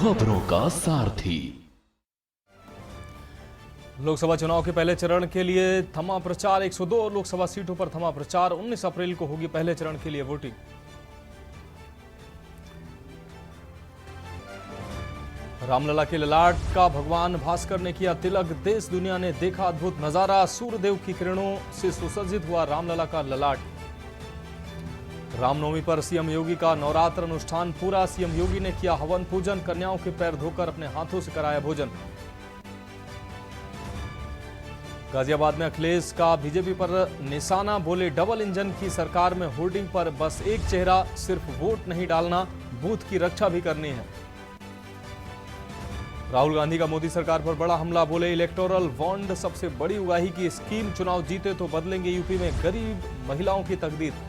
खबरों का सारथी। लोकसभा चुनाव के पहले चरण के लिए थमा प्रचार। 102 लोकसभा सीटों पर थमा प्रचार। 19 अप्रैल को होगी पहले चरण के लिए वोटिंग। रामलला के ललाट का भगवान भास्कर ने किया तिलक। देश दुनिया ने देखा अद्भुत नजारा। सूर्यदेव की किरणों से सुसज्जित हुआ रामलला का ललाट। रामनवमी पर सीएम योगी का नवरात्र अनुष्ठान पूरा। सीएम योगी ने किया हवन पूजन। कन्याओं के पैर धोकर अपने हाथों से कराया भोजन। गाजियाबाद में अखिलेश का बीजेपी पर निशाना। बोले डबल इंजन की सरकार में होर्डिंग पर बस एक चेहरा, सिर्फ वोट नहीं डालना, बूथ की रक्षा भी करनी है। राहुल गांधी का मोदी सरकार पर बड़ा हमला। बोले इलेक्टोरल बॉन्ड सबसे बड़ी उगाही की स्कीम। चुनाव जीते तो बदलेंगे यूपी में गरीब महिलाओं की तकदीर।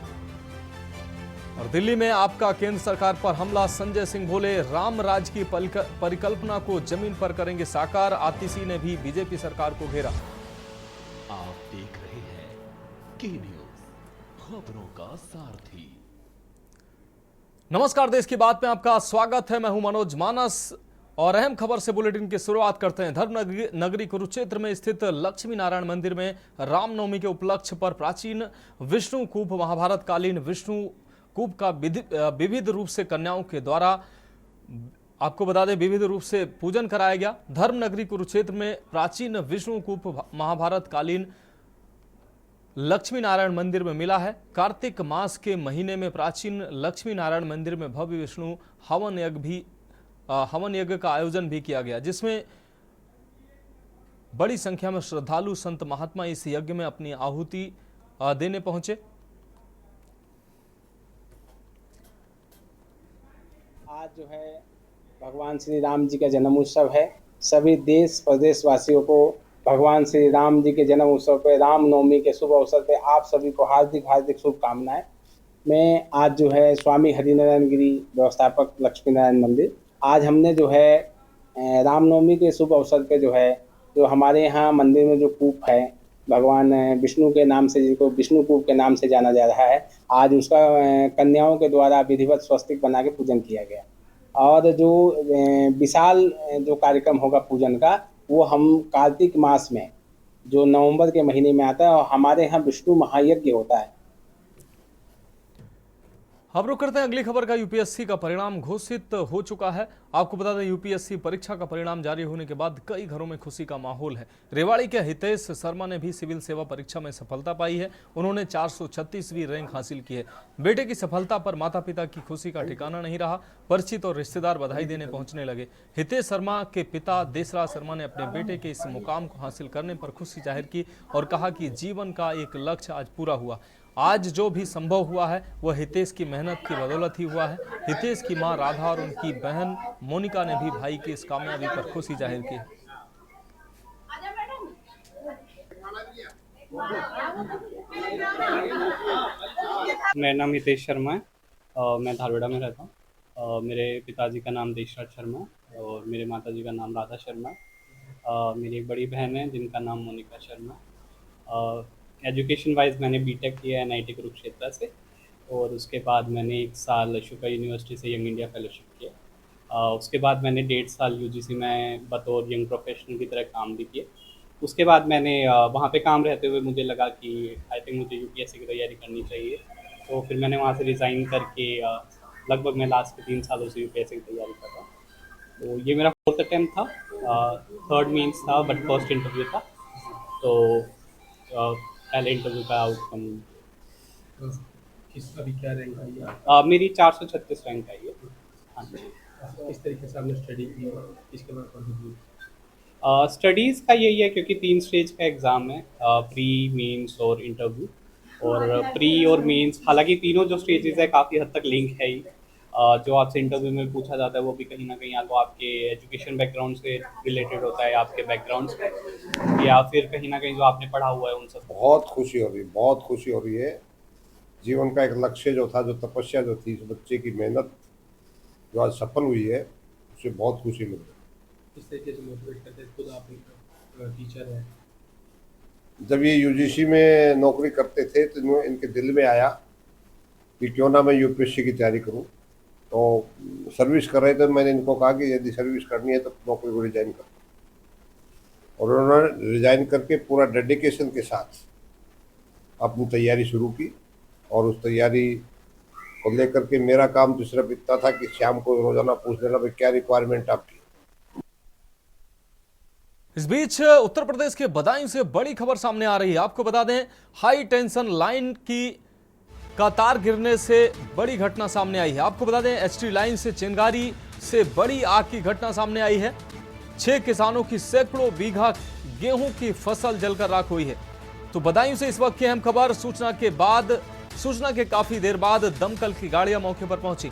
और दिल्ली में आपका केंद्र सरकार पर हमला। संजय सिंह बोले राम राज की परिकल्पना को जमीन पर करेंगे साकार। आतिशी ने भी बीजेपी सरकार को घेरा। आप देख रहे हैं के न्यूज, खबरों का सारथी। नमस्कार, देश की बात में आपका स्वागत है। मैं हूं मनोज मानस और अहम खबर से बुलेटिन की शुरुआत करते हैं। धर्म नगरी कुरुक्षेत्र में स्थित लक्ष्मी नारायण मंदिर में रामनवमी के उपलक्ष्य पर प्राचीन विष्णु कूप, महाभारत कालीन विष्णु कूप का विविध रूप से कन्याओं के द्वारा, आपको बता दें, विविध रूप से पूजन कराया गया। धर्म नगरी कुरुक्षेत्र में प्राचीन विष्णु कूप महाभारत कालीन लक्ष्मी नारायण मंदिर में मिला है। कार्तिक मास के महीने में प्राचीन लक्ष्मी नारायण मंदिर में भव्य विष्णु हवन यज्ञ का आयोजन भी किया गया, जिसमें बड़ी संख्या में श्रद्धालु संत महात्मा इस यज्ञ में अपनी आहुति देने पहुंचे। आज जो है भगवान श्री राम जी का जन्म उत्सव है। सभी देश प्रदेश वासियों को भगवान श्री राम जी के जन्म उत्सव पे, रामनवमी के शुभ अवसर पे आप सभी को हार्दिक हार्दिक शुभकामनाएं। मैं आज जो है स्वामी हरिनारायण गिरी व्यवस्थापक लक्ष्मी नारायण मंदिर, आज हमने जो है रामनवमी के शुभ अवसर पे जो है, जो हमारे यहाँ मंदिर में जो कूप है भगवान विष्णु के नाम से, जिसको विष्णु कूप के नाम से जाना जा रहा है, आज उसका कन्याओं के द्वारा विधिवत स्वस्तिक बना के पूजन किया गया। और जो विशाल जो कार्यक्रम होगा पूजन का, वो हम कार्तिक मास में, जो नवंबर के महीने में आता है, और हमारे यहाँ विष्णु महायज्ञ होता है। अब रुक करते हैं अगली खबर का। यूपीएससी का परिणाम घोषित हो चुका है। आपको बता दें, यूपीएससी परीक्षा का परिणाम जारी होने के बाद कई घरों में खुशी का माहौल है। रेवाड़ी के हितेश शर्मा ने भी सिविल सेवा परीक्षा में सफलता पाई है। उन्होंने 436वीं रैंक हासिल की है। बेटे की सफलता पर माता पिता की खुशी का ठिकाना नहीं रहा। परिचित और रिश्तेदार बधाई देने पहुंचने लगे। हितेश शर्मा के पिता देसराज शर्मा ने अपने बेटे के इस मुकाम को हासिल करने पर खुशी जाहिर की और कहा कि जीवन का एक लक्ष्य आज पूरा हुआ। आज जो भी संभव हुआ है वह हितेश की मेहनत की बदौलत ही हुआ है। हितेश की मां राधा और उनकी बहन मोनिका ने भी भाई की इस कामयाबी पर खुशी जाहिर की। मेरा नाम हितेश शर्मा है। मैं धारवाड़ा में रहता हूँ। मेरे पिताजी का नाम देशराज शर्मा है और मेरे माताजी का नाम राधा शर्मा है। मेरी एक बड़ी बहन है जिनका नाम मोनिका शर्मा है। एजुकेशन वाइज मैंने बीटेक किया है एनआईटी कुरुक्षेत्र से, और उसके बाद मैंने 1 साल शुक्ला यूनिवर्सिटी से यंग इंडिया फेलोशिप किया। उसके बाद मैंने 1.5 साल यूजीसी में बतौर यंग प्रोफेशनल की तरह काम भी किया। उसके बाद मैंने वहाँ पे काम रहते हुए मुझे लगा कि आई थिंक मुझे यूपीएससी की तैयारी करनी चाहिए, तो फिर मैंने वहाँ से रिज़ाइन करके लगभग मैं लास्ट के 3 सालों से यूपीएससी की तैयारी कर रहा हूँ। तो ये मेरा 4th अटैम्प्ट था। 3rd मीन्स था बट फर्स्ट इंटरव्यू था। तो पहले इंटरव्यू का आउटकम अभी क्या रैंक आई है? मेरी 436 रैंक आई है। हाँ जी। किस तरीके से आपने स्टडी की और इसके बाद कौन स्टडीज़ का यही है, क्योंकि 3 स्टेज का एग्ज़ाम है, प्री, मेंस और इंटरव्यू। और प्री और मेंस, हालांकि तीनों जो स्टेजेस है काफ़ी हद तक लिंक है ही। जो आपसे इंटरव्यू में पूछा जाता है वो भी कहीं ना कहीं या तो आपके एजुकेशन बैकग्राउंड से रिलेटेड होता है, आपके बैकग्राउंड से, या फिर कहीं ना कहीं जो आपने पढ़ा हुआ है उनसे। बहुत खुशी हो रही है, बहुत खुशी हो रही है। जीवन का एक लक्ष्य जो था, जो तपस्या जो थी, इस बच्चे की मेहनत जो आज सफल हुई है, उससे बहुत खुशी मिल रही है। किस तरीके से मोटिवेट करते हैं? खुद आप टीचर हैं। जब ये यूजीसी में नौकरी करते थे तो इनके दिल में आया कि क्यों ना मैं यूपीएससी की तैयारी करूं। तो सर्विस कर रहे थे, मैंने इनको कहा कि यदि सर्विस करनी है तो नौकरी को रिजाइन कर, और उन्होंने रिजाइन करके पूरा डेडिकेशन के साथ अपनी तैयारी शुरू की। और उस तैयारी को लेकर के मेरा काम तो सिर्फ इतना था कि शाम को रोजाना पूछ लेना भाई क्या रिक्वायरमेंट आपकी। इस बीच उत्तर प्रदेश के बदायूं से बड़ी खबर सामने आ रही है। आपको बता दें, हाई टेंशन लाइन की का तार गिरने से बड़ी घटना सामने आई है। आपको बता दें, एचटी लाइन से चिंगारी से बड़ी आग की घटना सामने आई है। 6 किसानों की सैकड़ों बीघा गेहूं की फसल जलकर राख हुई है। तो बदायूं से इस वक्त की अहम खबर। सूचना के काफी देर बाद दमकल की गाड़ियां मौके पर पहुंची।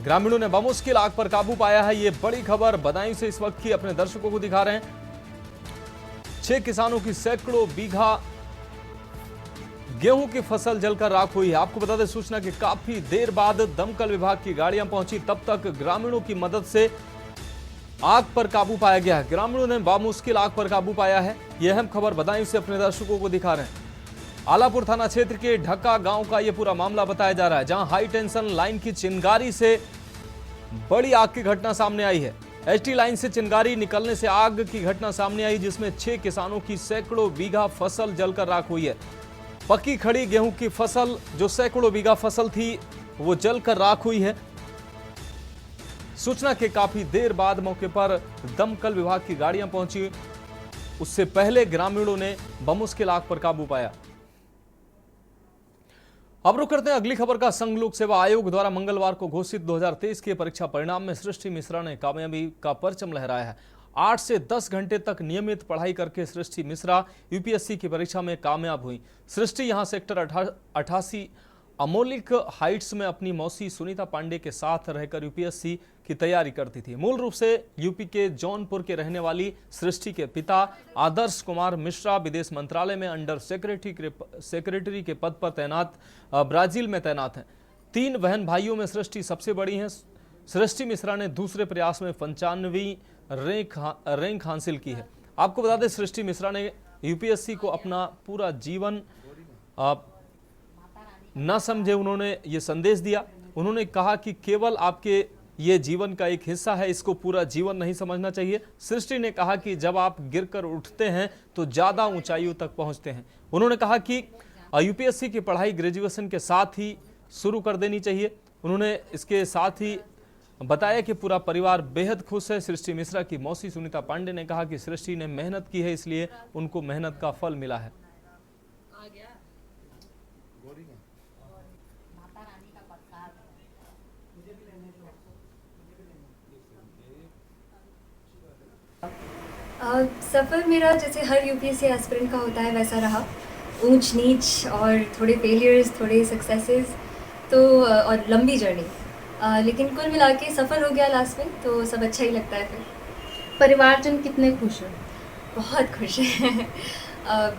ग्रामीणों ने बमुश्किल आग पर काबू पाया है। ये बड़ी खबर बदायूं से इस वक्त की अपने दर्शकों को दिखा रहे हैं। 6 किसानों की सैकड़ों बीघा गेहूं की फसल जलकर राख हुई है। आपको बता दें, सूचना के काफी देर बाद दमकल विभाग की गाड़ियां पहुंची। तब तक ग्रामीणों की मदद से आग पर काबू पाया गया है। ग्रामीणों ने बामुश्किल आग पर काबू पाया है। यह अहम खबर बदायूं से अपने दर्शकों को दिखा रहे हैं। आलापुर थाना क्षेत्र के ढक्का गांव का यह पूरा मामला बताया जा रहा है, जहां हाई टेंशन लाइन की चिंगारी से बड़ी आग की घटना सामने आई है। एचटी लाइन से चिंगारी निकलने से आग की घटना सामने आई, जिसमें 6 किसानों की सैकड़ों बीघा फसल जलकर राख हुई है। पकी खड़ी गेहूं की फसल, जो सैकड़ों बीघा फसल थी, वो जलकर राख हुई है। सूचना के काफी देर बाद मौके पर दमकल विभाग की गाड़ियां पहुंची। उससे पहले ग्रामीणों ने बमुश्किल आग पर काबू पाया। अब रुक करते हैं अगली खबर का। संघ लोक सेवा आयोग द्वारा मंगलवार को घोषित 2023 के परीक्षा परिणाम में सृष्टि मिश्रा ने कामयाबी का परचम लहराया है। 8 से 10 घंटे तक नियमित पढ़ाई करके सृष्टि मिश्रा यूपीएससी की परीक्षा में कामयाब हुई। सृष्टि यहां सेक्टर 88 अमोलिक हाइट्स में अपनी मौसी सुनीता पांडे के साथ रहकर यूपीएससी की तैयारी करती थी। मूल रूप से यूपी के जौनपुर के रहने वाली सृष्टि के पिता आदर्श कुमार मिश्रा विदेश मंत्रालय में अंडर सेक्रेटरी के पद पर तैनात ब्राजील में तैनात हैं। 3 बहन भाइयों में सृष्टि सबसे बड़ी हैं। सृष्टि मिश्रा ने दूसरे प्रयास में 95वीं रैंक हासिल की है। आपको बता दें, सृष्टि मिश्रा ने यूपीएससी को अपना पूरा जीवन न समझे उन्होंने ये संदेश दिया। उन्होंने कहा कि केवल आपके ये जीवन का एक हिस्सा है, इसको पूरा जीवन नहीं समझना चाहिए। सृष्टि ने कहा कि जब आप गिरकर उठते हैं तो ज्यादा ऊंचाइयों तक पहुंचते हैं। उन्होंने कहा कि यूपीएससी की पढ़ाई ग्रेजुएशन के साथ ही शुरू कर देनी चाहिए। उन्होंने इसके साथ ही बताया कि पूरा परिवार बेहद खुश है। सृष्टि मिश्रा की मौसी सुनीता पांडे ने कहा कि सृष्टि ने मेहनत की है, इसलिए उनको मेहनत का फल मिला है। सफ़र मेरा जैसे हर यूपीएससी एस्पिरेंट का होता है वैसा रहा। ऊंच नीच और थोड़े फेलियर्स, थोड़े सक्सेसेस, तो और लंबी जर्नी, लेकिन कुल मिला के सफ़र हो गया लास्ट में, तो सब अच्छा ही लगता है। फिर परिवारजन कितने खुश हैं? बहुत खुश हैं।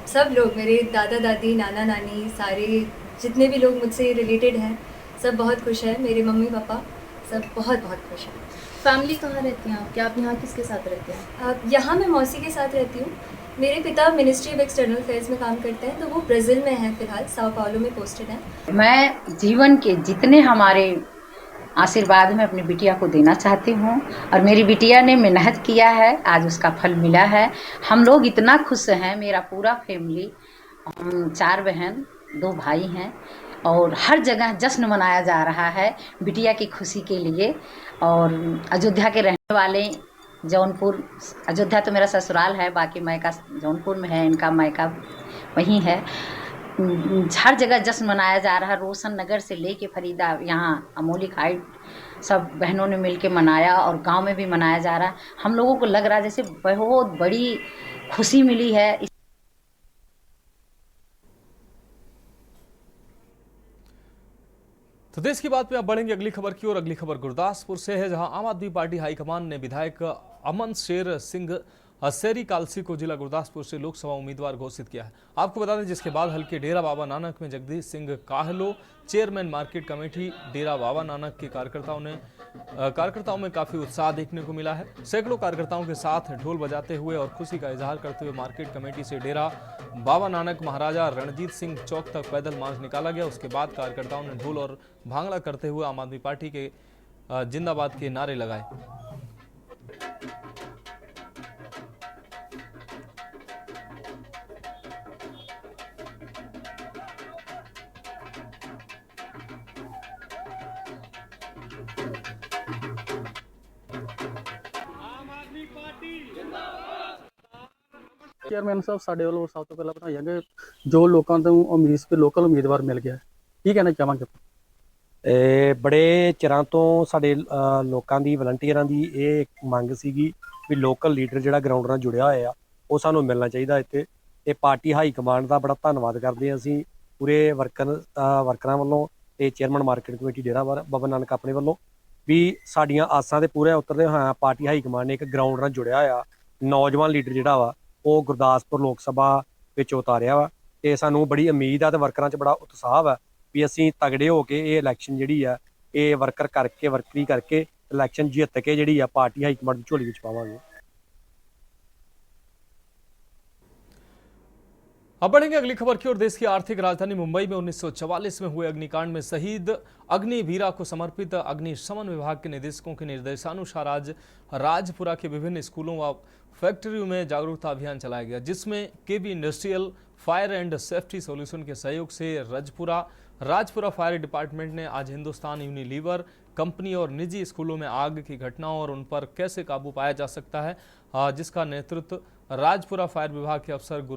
सब लोग, मेरे दादा दादी, नाना नानी, सारे जितने भी लोग मुझसे रिलेटेड हैं, सब बहुत खुश हैं। मेरे मम्मी पापा सब बहुत बहुत खुश हैं। फैमिली कहाँ रहती हैं आपकी? आप यहाँ किसके साथ रहते हैं? यहाँ मैं मौसी के साथ रहती हूँ। मेरे पिता मिनिस्ट्री ऑफ एक्सटर्नल अफेयर्स में काम करते हैं, तो वो ब्राज़ील में हैं, फिलहाल साओ पाउलो में पोस्टेड हैं। मैं जीवन के जितने हमारे आशीर्वाद में अपनी बिटिया को देना चाहती हूँ, और मेरी बिटिया ने मेहनत किया है, आज उसका फल मिला है। हम लोग इतना खुश हैं, मेरा पूरा फैमिली, हम 4 बहन 2 भाई हैं, और हर जगह जश्न मनाया जा रहा है बिटिया की खुशी के लिए। और अयोध्या के रहने वाले, जौनपुर, अयोध्या तो मेरा ससुराल है, बाकी मायका जौनपुर में है, इनका मायका वहीं है। हर जगह जश्न मनाया जा रहा है। रोशन नगर से लेके फरीदा, यहाँ अमोलिक हाइट, सब बहनों ने मिलके मनाया, और गांव में भी मनाया जा रहा है। हम लोगों को लग रहा है जैसे बहुत बड़ी खुशी मिली है। तो देश की बात में अब बढ़ेंगे अगली खबर की ओर। अगली खबर गुरदासपुर से है, जहां आम आदमी पार्टी हाईकमान ने विधायक अमन शेर सिंह सेरी कालसी को जिला गुरदासपुर से लोकसभा उम्मीदवार घोषित किया है। आपको बता दें, जिसके बाद हल्के डेरा बाबा नानक में Jagdish Singh Kahlon chairman market committee Dera Baba Nanak के कार्यकर्ताओं में काफी उत्साह देखने को मिला है। सैकड़ों कार्यकर्ताओं के साथ ढोल बजाते हुए और खुशी का इजहार करते हुए मार्केट कमेटी से डेरा बाबा नानक महाराजा रणजीत सिंह चौक तक पैदल मार्च निकाला गया। उसके बाद कार्यकर्ताओं ने ढोल और भांगड़ा करते हुए आम आदमी पार्टी के जिंदाबाद के नारे लगाए। ਚੇਅਰਮੈਨ ਸਾਹਿਬ ਸਾਡੇ ਵੱਲੋਂ ਸਭ ਤੋਂ ਪਹਿਲਾਂ ਵਧਾਈਆਂ ਕਿ ਜੋ ਲੋਕਾਂ ਤੋਂ ਉਮੀਦ ਸੀ ਲੋਕਲ ਉਮੀਦਵਾਰ ਮਿਲ ਗਿਆ। ਕੀ ਕਹਿਣਾ ਚਾਹਾਂਗੇ? ਬੜੇ ਚਿਰਾਂ ਤੋਂ ਸਾਡੇ ਲੋਕਾਂ ਦੀ ਵਲੰਟੀਅਰਾਂ ਦੀ ਇਹ ਮੰਗ ਸੀਗੀ ਵੀ ਲੋਕਲ ਲੀਡਰ ਜਿਹੜਾ ਗਰਾਊਂਡ ਨਾਲ ਜੁੜਿਆ ਹੋਇਆ ਉਹ ਸਾਨੂੰ ਮਿਲਣਾ ਚਾਹੀਦਾ ਇੱਥੇ। ਤੇ ਪਾਰਟੀ ਹਾਈ ਕਮਾਂਡ ਦਾ ਬੜਾ ਧੰਨਵਾਦ ਕਰਦੇ ਹਾਂ ਅਸੀਂ ਪੂਰੇ ਵਰਕਰਾਂ ਵੱਲੋਂ ਤੇ chairman market committee Dera Baba Nanak ਆਪਣੇ ਵੱਲੋਂ ਵੀ ਸਾਡੀਆਂ ਆਸਾਂ ਤੇ ਪੂਰੇ ਉਤਰਦੇ ਹੋਇਆ ਪਾਰਟੀ ਹਾਈ ਕਮਾਂਡ ਨੇ ਇੱਕ ਗਰਾਊਂਡ ਨਾਲ ਜੁੜਿਆ ਹੋਇਆ ਨੌਜਵਾਨ ਲੀਡਰ ਜਿਹੜਾ ਵਾ ਉਹ ਗੁਰਦਾਸਪੁਰ ਲੋਕ ਸਭਾ ਵਿੱਚ ਉਤਾਰਿਆ ਵਾ। ਤੇ ਸਾਨੂੰ ਬੜੀ ਉਮੀਦ ਆ ਤੇ ਵਰਕਰਾਂ 'ਚ ਬੜਾ ਉਤਸ਼ਾਹ ਵਾ ਵੀ ਅਸੀਂ ਤਗੜੇ ਹੋ ਕੇ ਇਹ ਇਲੈਕਸ਼ਨ ਜਿਹੜੀ ਆ ਇਹ ਵਰਕਰੀ ਕਰਕੇ ਇਲੈਕਸ਼ਨ ਜਿੱਤ ਕੇ ਜਿਹੜੀ ਆ ਪਾਰਟੀ ਹਾਈ ਕਮਾਂਡ ਦੀ ਝੋਲੀ ਵਿੱਚ ਪਾਵਾਂਗੇ। अब बढ़ेंगे अगली खबर की ओर। देश की आर्थिक राजधानी मुंबई में 1944 में हुए अग्निकांड में शहीद अग्निवीरा को समर्पित अग्निशमन विभाग के निदेशकों के निर्देशानुसार आज राजपुरा के विभिन्न स्कूलों व फैक्ट्रियों में जागरूकता अभियान चलाया गया, जिसमें KB industrial fire and safety solution के सहयोग से राजपुरा फायर डिपार्टमेंट ने आज हिंदुस्तान यूनिलीवर कंपनी और निजी स्कूलों में आग की घटनाओं और उन पर कैसे काबू पाया जा सकता है, जिसका नेतृत्व राजपुरा फायर विभाग के अफसर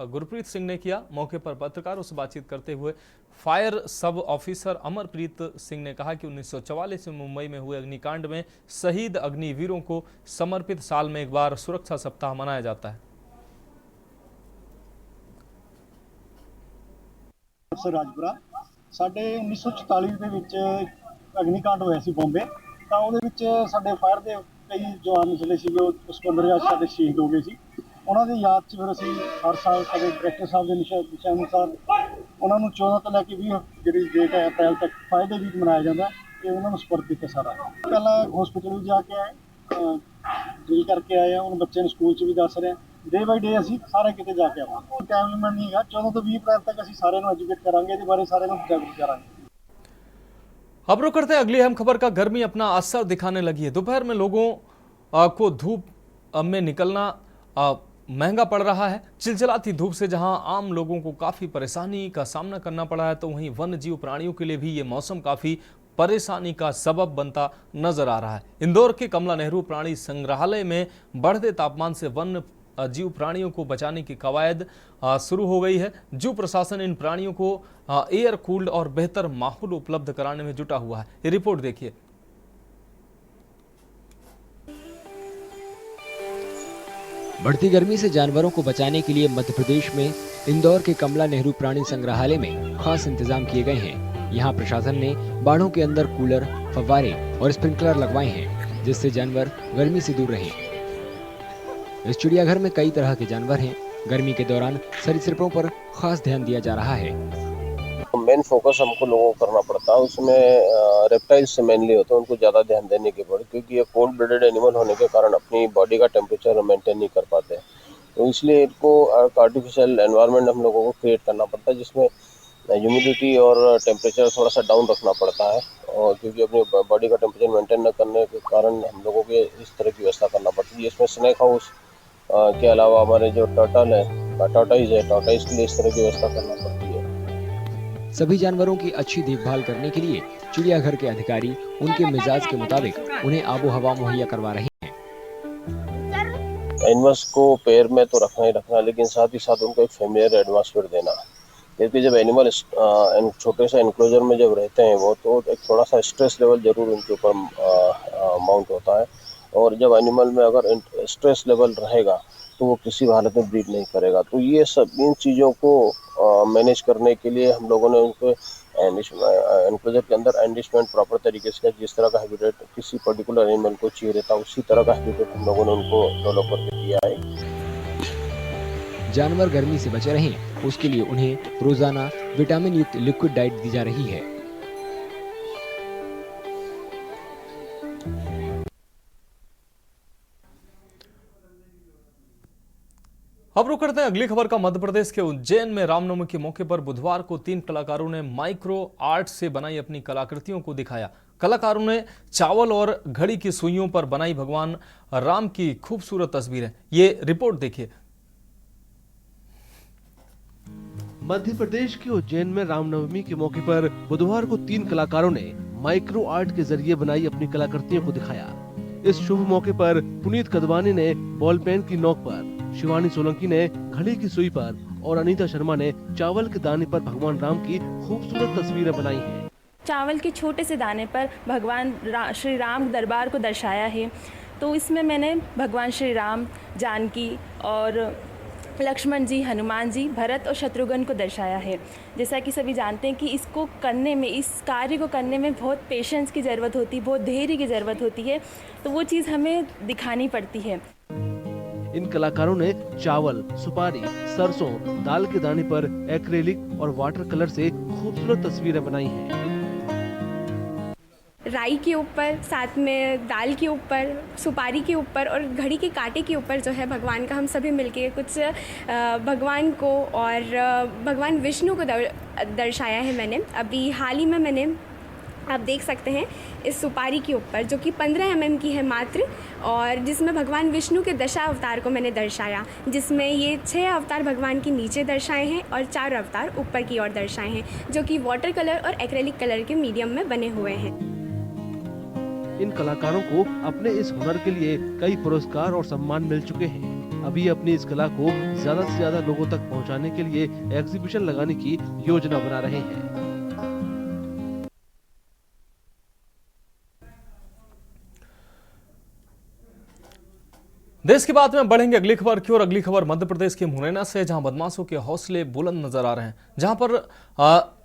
गुरप्रीत सिंह ने किया। मौके पर पत्रकारों से बातचीत करते हुए फायर सब ऑफिसर अमरप्रीत सिंह ने कहा कि 1944 में मुंबई में हुए अग्निकांड में शहीद अग्निवीरों को समर्पित साल में एक बार सुरक्षा सप्ताह मनाया जाता है। ਰਾਜਪੁਰਾ ਸਾਡੇ 1944 ਦੇ ਵਿੱਚ ਅਗਨੀਕਾਂਡ ਹੋਇਆ ਸੀ ਬੰਬੇ, ਤਾਂ ਉਹਦੇ ਵਿੱਚ ਸਾਡੇ ਫਾਇਰ ਦੇ ਕਈ ਜਵਾਨ ਜਿਹੜੇ ਸੀਗੇ ਉਸ 15 ਸਾਡੇ ਸ਼ਹੀਦ ਹੋ ਗਏ ਸੀ। ਉਹਨਾਂ ਦੀ ਯਾਦ 'ਚ ਫਿਰ ਅਸੀਂ ਹਰ ਸਾਲ ਸਾਡੇ ਡਾਇਰੈਕਟਰ ਸਾਹਿਬ ਦੇ ਦਿਸ਼ਾ ਅਨੁਸਾਰ ਉਹਨਾਂ ਨੂੰ 14 ਤੋਂ ਲੈ ਕੇ 20 ਜਿਹੜੀ ਡੇਟ ਹੈ ਅਪ੍ਰੈਲ ਤੱਕ ਫਾਇਰ ਡੇ ਵੀਕ ਮਨਾਇਆ ਜਾਂਦਾ ਤੇ ਉਹਨਾਂ ਨੂੰ ਸਪੁਰਦ ਕੀਤਾ ਸਾਰਾ। ਪਹਿਲਾਂ ਹਸਪੀਟਲ ਵੀ ਜਾ ਕੇ ਆਏ, ਡਿਲ ਕਰਕੇ ਆਏ ਆ, ਹੁਣ ਬੱਚੇ ਨੂੰ ਸਕੂਲ 'ਚ ਵੀ ਦੱਸ ਰਹੇ ਆ। ਡੇ ਬਾਈ ਡੇ ਅਸੀਂ ਸਾਰੇ ਕਿਤੇ ਜਾ ਕੇ ਆਵਾਂਗੇ। ਟਾਈਮ ਲਿਮਿਟ ਨਹੀਂ ਹੈਗਾ, 14 ਤੋਂ 20 ਅਪ੍ਰੈਲ ਤੱਕ ਅਸੀਂ ਸਾਰਿਆਂ ਨੂੰ ਐਜੂਕੇਟ ਕਰਾਂਗੇ, ਇਹਦੇ ਬਾਰੇ ਸਾਰਿਆਂ ਨੂੰ ਜਾਗਰੂਕ ਕਰਾਂਗੇ। अब रुक करते हैं अगली अहम खबर का। गर्मी अपना असर दिखाने लगी है। दोपहर में लोगों को धूप में निकलना महंगा पड़ रहा है। चिलचिलाती धूप से जहां आम लोगों को काफी परेशानी का सामना करना पड़ा है, तो वहीं वन्य जीव प्राणियों के लिए भी ये मौसम काफी परेशानी का सबब बनता नजर आ रहा है। इंदौर के कमला नेहरू प्राणी संग्रहालय में बढ़ते तापमान से वन्य जीव प्राणियों को बचाने की कवायद शुरू हो गई है। जू प्रशासन इन प्राणियों को एयर कूल्ड और बेहतर माहौल उपलब्ध कराने में जुटा हुआ है। ये रिपोर्ट देखिए। बढ़ती गर्मी से जानवरों को बचाने के लिए मध्य प्रदेश में इंदौर के कमला नेहरू प्राणी संग्रहालय में खास इंतजाम किए गए हैं। यहाँ प्रशासन ने बाड़ों के अंदर कूलर, फव्वारे और स्प्रिंकलर लगवाए हैं, जिससे जानवर गर्मी से दूर रहें। इस चिड़ियाघर में कई तरह के जानवर हैं। गर्मी के दौरान सरीसृपों पर खास ध्यान दिया जा रहा है। मेन फोकस हमको लोगों को करना पड़ता है, उसमें रेप्टाइल्स से मेनली होता है, उनको ज़्यादा ध्यान देने की पड़े, क्योंकि ये कोल्ड ब्लडेड एनिमल होने के कारण अपनी बॉडी का टेम्परेचर मेंटेन नहीं कर पाते, तो इसलिए इनको आर्टिफिशियल एनवायरनमेंट हम लोगों को क्रिएट करना पड़ता है, जिसमें ह्यूमिडिटी और टेम्परेचर थोड़ा सा डाउन रखना पड़ता है। और क्योंकि अपनी बॉडी का टेम्परेचर मेंटेन न करने के कारण हम लोगों को इस तरह की व्यवस्था करना पड़ती है। इसमें स्नैक हाउस के अलावा हमारे जो टर्टल है, टॉर्टाइज के लिए इस तरह की व्यवस्था करना पड़ती है। सभी जानवरों की अच्छी देखभाल करने के लिए चिड़ियाघर के अधिकारी उनके मिजाज के मुताबिक उन्हें आबो हवा मुहैया करवा रहे हैं। एनिमल्स को पेड़ में तो रखना ही रखना, लेकिन साथ ही साथ उनको एक फेमिलियर एटमॉस्फेयर देना, क्योंकि जब एनिमल छोटे से एनक्लोजर में जब रहते हैं वो, तो एक थोड़ा सा स्ट्रेस लेवल जरूर उनके ऊपर माउंट होता है। और जब एनिमल में अगर स्ट्रेस लेवल रहेगा तो वो किसी भी हालत में ब्रीड नहीं करेगा। तो ये सब इन चीज़ों को मैनेज करने के लिए हम लोगों ने उनको एनक्लोजर के अंदर एंडिशमेंट प्रॉपर तरीके से, जिस तरह का हैबिटेट किसी पर्टिकुलर एनिमल को चाहिए रहता है, उसी तरह का हैबिटेट हम लोगों ने उनको डेवलप करके दिया। ये आए। जानवर गर्मी से बचे रहें, उसके लिए उन्हें रोजाना विटामिन युक्त लिक्विड डाइट दी जा रही है। अब रुक करते हैं अगली खबर का। मध्य प्रदेश के उज्जैन में रामनवमी के मौके पर बुधवार को 3 कलाकारों ने माइक्रो आर्ट से बनाई अपनी कलाकृतियों को दिखाया। कलाकारों ने चावल और घड़ी की सुइयों पर बनाई भगवान राम की खूबसूरत तस्वीरें। ये रिपोर्ट देखिए। मध्य प्रदेश के उज्जैन में रामनवमी के मौके पर बुधवार को 3 कलाकारों ने माइक्रो आर्ट के जरिए बनाई अपनी कलाकृतियों को दिखाया। इस शुभ मौके पर पुनीत कदवानी ने बॉल पेन की नोक पर, शिवानी सोलंकी ने घड़ी की सुई पर और अनीता शर्मा ने चावल के दाने पर भगवान राम की खूबसूरत तस्वीरें बनाई हैं। चावल के छोटे से दाने पर भगवान श्री राम दरबार को दर्शाया है। तो इसमें मैंने भगवान श्री राम, जानकी और लक्ष्मण जी, हनुमान जी, भरत और शत्रुघ्न को दर्शाया है। जैसा कि सभी जानते हैं कि इसको करने में, इस कार्य को करने में बहुत पेशेंस की ज़रूरत होती है, बहुत धैर्य की ज़रूरत होती है। तो वो चीज़ हमें दिखानी पड़ती है। इन कलाकारों ने चावल, सुपारी, सरसों, दाल के दाने पर एक्रेलिक और वाटर कलर से खूबसूरत तस्वीरें बनाई हैं। राई के ऊपर, साथ में दाल के ऊपर, सुपारी के ऊपर और घड़ी के कांटे के ऊपर जो है भगवान का, हम सभी मिलके कुछ भगवान को और भगवान विष्णु को दर्शाया है मैंने। अभी हाल ही में मैंने, आप देख सकते हैं, इस सुपारी के ऊपर जो कि 15 mm की है मात्र, और जिसमें भगवान विष्णु के 10 अवतार को मैंने दर्शाया, जिसमें ये 6 अवतार भगवान के नीचे दर्शाए हैं और 4 अवतार ऊपर की ओर दर्शाए हैं, जो कि वाटर कलर और एक्रेलिक कलर के मीडियम में बने हुए हैं। इन कलाकारों को अपने इस हुनर के लिए कई पुरस्कार और सम्मान मिल चुके हैं। अभी अपनी इस कला को ज्यादा से ज्यादा लोगों तक पहुंचाने के लिए एग्जीबिशन लगाने की योजना बना रहे हैं। देश की बात में बढ़ेंगे अगली खबर की ओर। अगली खबर मध्य प्रदेश के मुरैना से, जहां बदमाशों के हौसले बुलंद नजर आ रहे हैं। जहां पर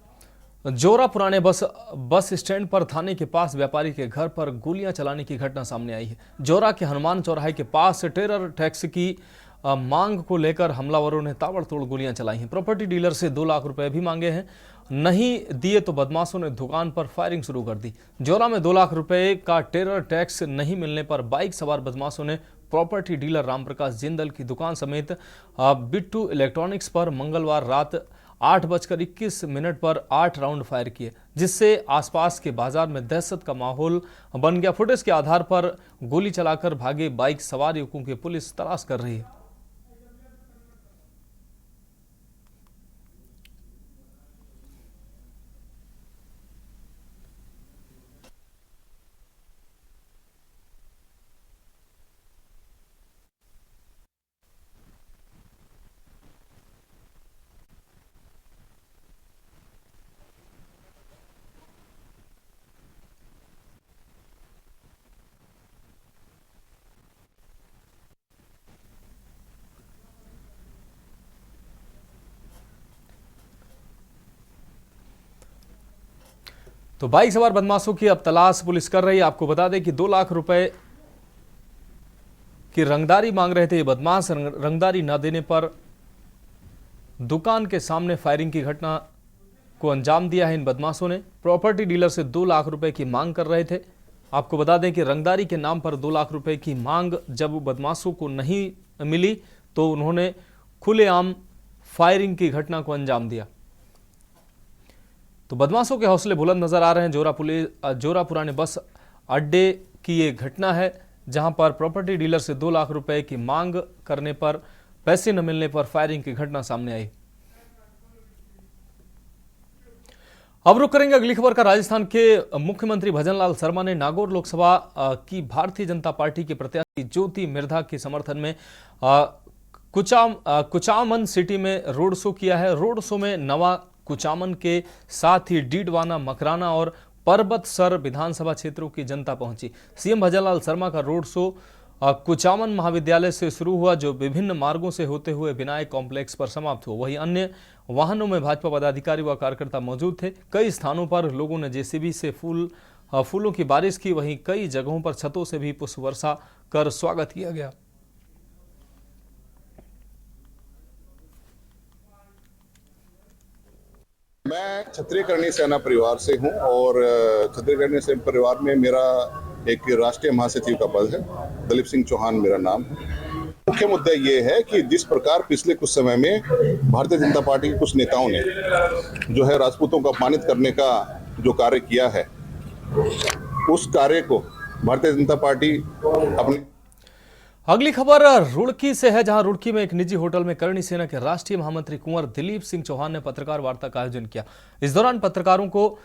जोरा पुराने बस स्टैंड पर थाने के पास व्यापारी के घर पर गोलियां चलाने की घटना सामने आई है। जोरा के हनुमान चौराहे के पास टेरर टैक्स की मांग को लेकर हमलावरों ने ताबड़तोड़ गोलियां चलाई हैं। प्रॉपर्टी डीलर से 2 लाख रुपए भी मांगे हैं, नहीं दिए तो बदमाशों ने दुकान पर फायरिंग शुरू कर दी। जोरा में 2 लाख रुपए का टेरर टैक्स नहीं मिलने पर बाइक सवार बदमाशों ने प्रॉपर्टी डीलर रामप्रकाश जिंदल की दुकान समेत बिट्टू इलेक्ट्रॉनिक्स पर मंगलवार रात 8:21 पर 8 राउंड फायर किए, जिससे आसपास के बाजार में दहशत का माहौल बन गया। फुटेज के आधार पर गोली चलाकर भागे बाइक सवार युवकों की पुलिस तलाश कर रही है। तो बाइक सवार बदमाशों की अब तलाश पुलिस कर रही है। आपको बता दें कि 2 लाख रुपए की रंगदारी मांग रहे थे ये बदमाश। रंगदारी न देने पर दुकान के सामने फायरिंग की घटना को अंजाम दिया है इन बदमाशों ने। प्रॉपर्टी डीलर से 2 लाख रुपए की मांग कर रहे थे। आपको बता दें कि रंगदारी के नाम पर 2 लाख रुपए की मांग जब बदमाशों को नहीं मिली तो उन्होंने खुलेआम फायरिंग की घटना को अंजाम दिया। तो बदमाशों के हौसले बुलंद नजर आ रहे हैं। जोरा पुराने बस अड्डे की ये घटना है, जहां पर प्रॉपर्टी डीलर से 2 लाख रुपए की मांग करने पर पैसे न मिलने पर फायरिंग की घटना सामने आई। अब रुक करेंगे अगली खबर का। राजस्थान के मुख्यमंत्री भजनलाल शर्मा ने नागौर लोकसभा की भारतीय जनता पार्टी के प्रत्याशी ज्योति मिर्धा के समर्थन में कुचामन सिटी में रोड शो किया है। रोड शो में नवा कुचामन के साथ ही डीडवाना, मकराना और परबतसर विधानसभा क्षेत्रों की जनता पहुंची। सीएम भजनलाल शर्मा का रोड शो कुचामन महाविद्यालय से शुरू हुआ, जो विभिन्न मार्गों से होते हुए विनायक कॉम्प्लेक्स पर समाप्त हुआ। वहीं अन्य वाहनों में भाजपा पदाधिकारी व कार्यकर्ता मौजूद थे। कई स्थानों पर लोगों ने जेसीबी से फूलों की बारिश की। वहीं कई जगहों पर छतों से भी पुष्प वर्षा कर स्वागत किया गया। मैं क्षत्रिय कर्णी सेना परिवार से हूं और क्षत्रिय कर्णी सेना परिवार में मेरा एक राष्ट्रीय महासचिव का पद है। दलीप सिंह चौहान मेरा नाम है। मुख्य मुद्दा ये है कि जिस प्रकार पिछले कुछ समय में भारतीय जनता पार्टी के कुछ नेताओं ने जो है राजपूतों को अपमानित करने का जो कार्य किया है, उस कार्य को भारतीय जनता पार्टी अपने। अगली खबर रुड़की से है, जहां रुड़की में एक निजी होटल में करणी सेना के राष्ट्रीय महामंत्री कुंवर दिलीप सिंह चौहान ने पत्रकार वार्ता का आयोजन किया। इस दौरान पत्रकारों को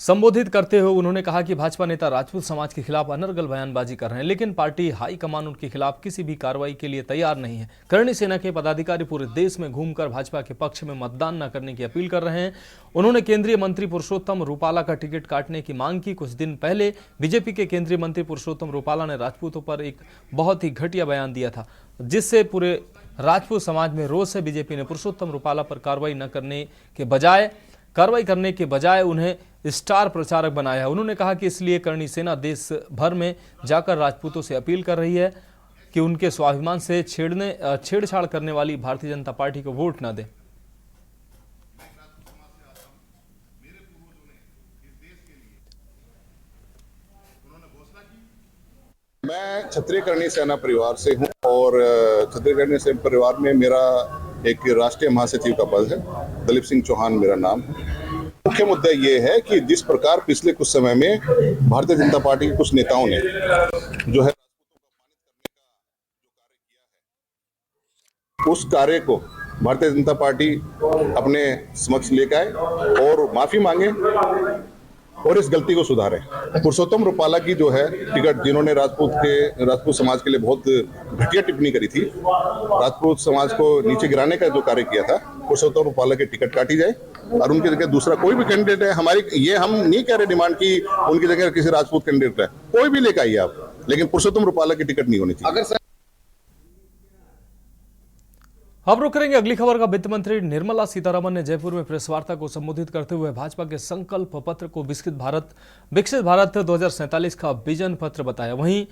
संबोधित करते हुए उन्होंने कहा कि भाजपा नेता राजपूत समाज के खिलाफ अनर्गल बयानबाजी कर रहे हैं, लेकिन पार्टी हाईकमान उनके खिलाफ किसी भी कार्रवाई के लिए तैयार नहीं है। करणी सेना के पदाधिकारी पूरे देश में घूमकर भाजपा के पक्ष में मतदान न करने की अपील कर रहे हैं। उन्होंने केंद्रीय मंत्री पुरुषोत्तम रूपाला का टिकट काटने की मांग की। कुछ दिन पहले बीजेपी के केंद्रीय मंत्री पुरुषोत्तम रूपाला ने राजपूतों पर एक बहुत ही घटिया बयान दिया था, जिससे पूरे राजपूत समाज में रोष है। बीजेपी ने पुरुषोत्तम रूपाला पर कार्रवाई करने के बजाय उन्हें स्टार प्रचारक बनाया है। उन्होंने कहा कि इसलिए करणी सेना देश भर में जाकर राजपूतों से अपील कर रही है कि उनके स्वाभिमान से छेड़छाड़ करने वाली भारतीय जनता पार्टी को वोट न दें। मैं क्षत्रिय कर्णी सेना परिवार से हूं और क्षत्रिय कर्णी सेना परिवार में मेरा एक राष्ट्रीय महासचिव का पद है। दलीप सिंह चौहान मेरा नाम है। मुख्य मुद्दा ये है कि जिस प्रकार पिछले कुछ समय में भारतीय जनता पार्टी के कुछ नेताओं ने जो है उस कार्य को भारतीय जनता पार्टी अपने समक्ष लेकर आए और माफी मांगे और इस गलती को सुधारे। पुरुषोत्तम रूपाला की जो है टिकट, जिन्होंने राजपूत समाज के लिए बहुत घटिया टिप्पणी करी थी, राजपूत समाज को नीचे गिराने का जो कार्य किया था, पुरुषोत्तम रूपाला की टिकट काटी जाए और उनकी जगह दूसरा कोई भी कैंडिडेट है। हमारी ये हम नहीं कह रहे डिमांड की उनकी जगह किसी राजपूत कैंडिडेट है, कोई भी लेकर आइए आप, लेकिन पुरुषोत्तम रूपाला की टिकट नहीं होनी चाहिए। अब रुक करेंगे अगली खबर का। वित्त मंत्री निर्मला सीतारमण ने जयपुर में प्रेस वार्ता को संबोधित करते हुए भाजपा के संकल्प पत्र को विकसित भारत 2047 का विजन पत्र बताया। वहीं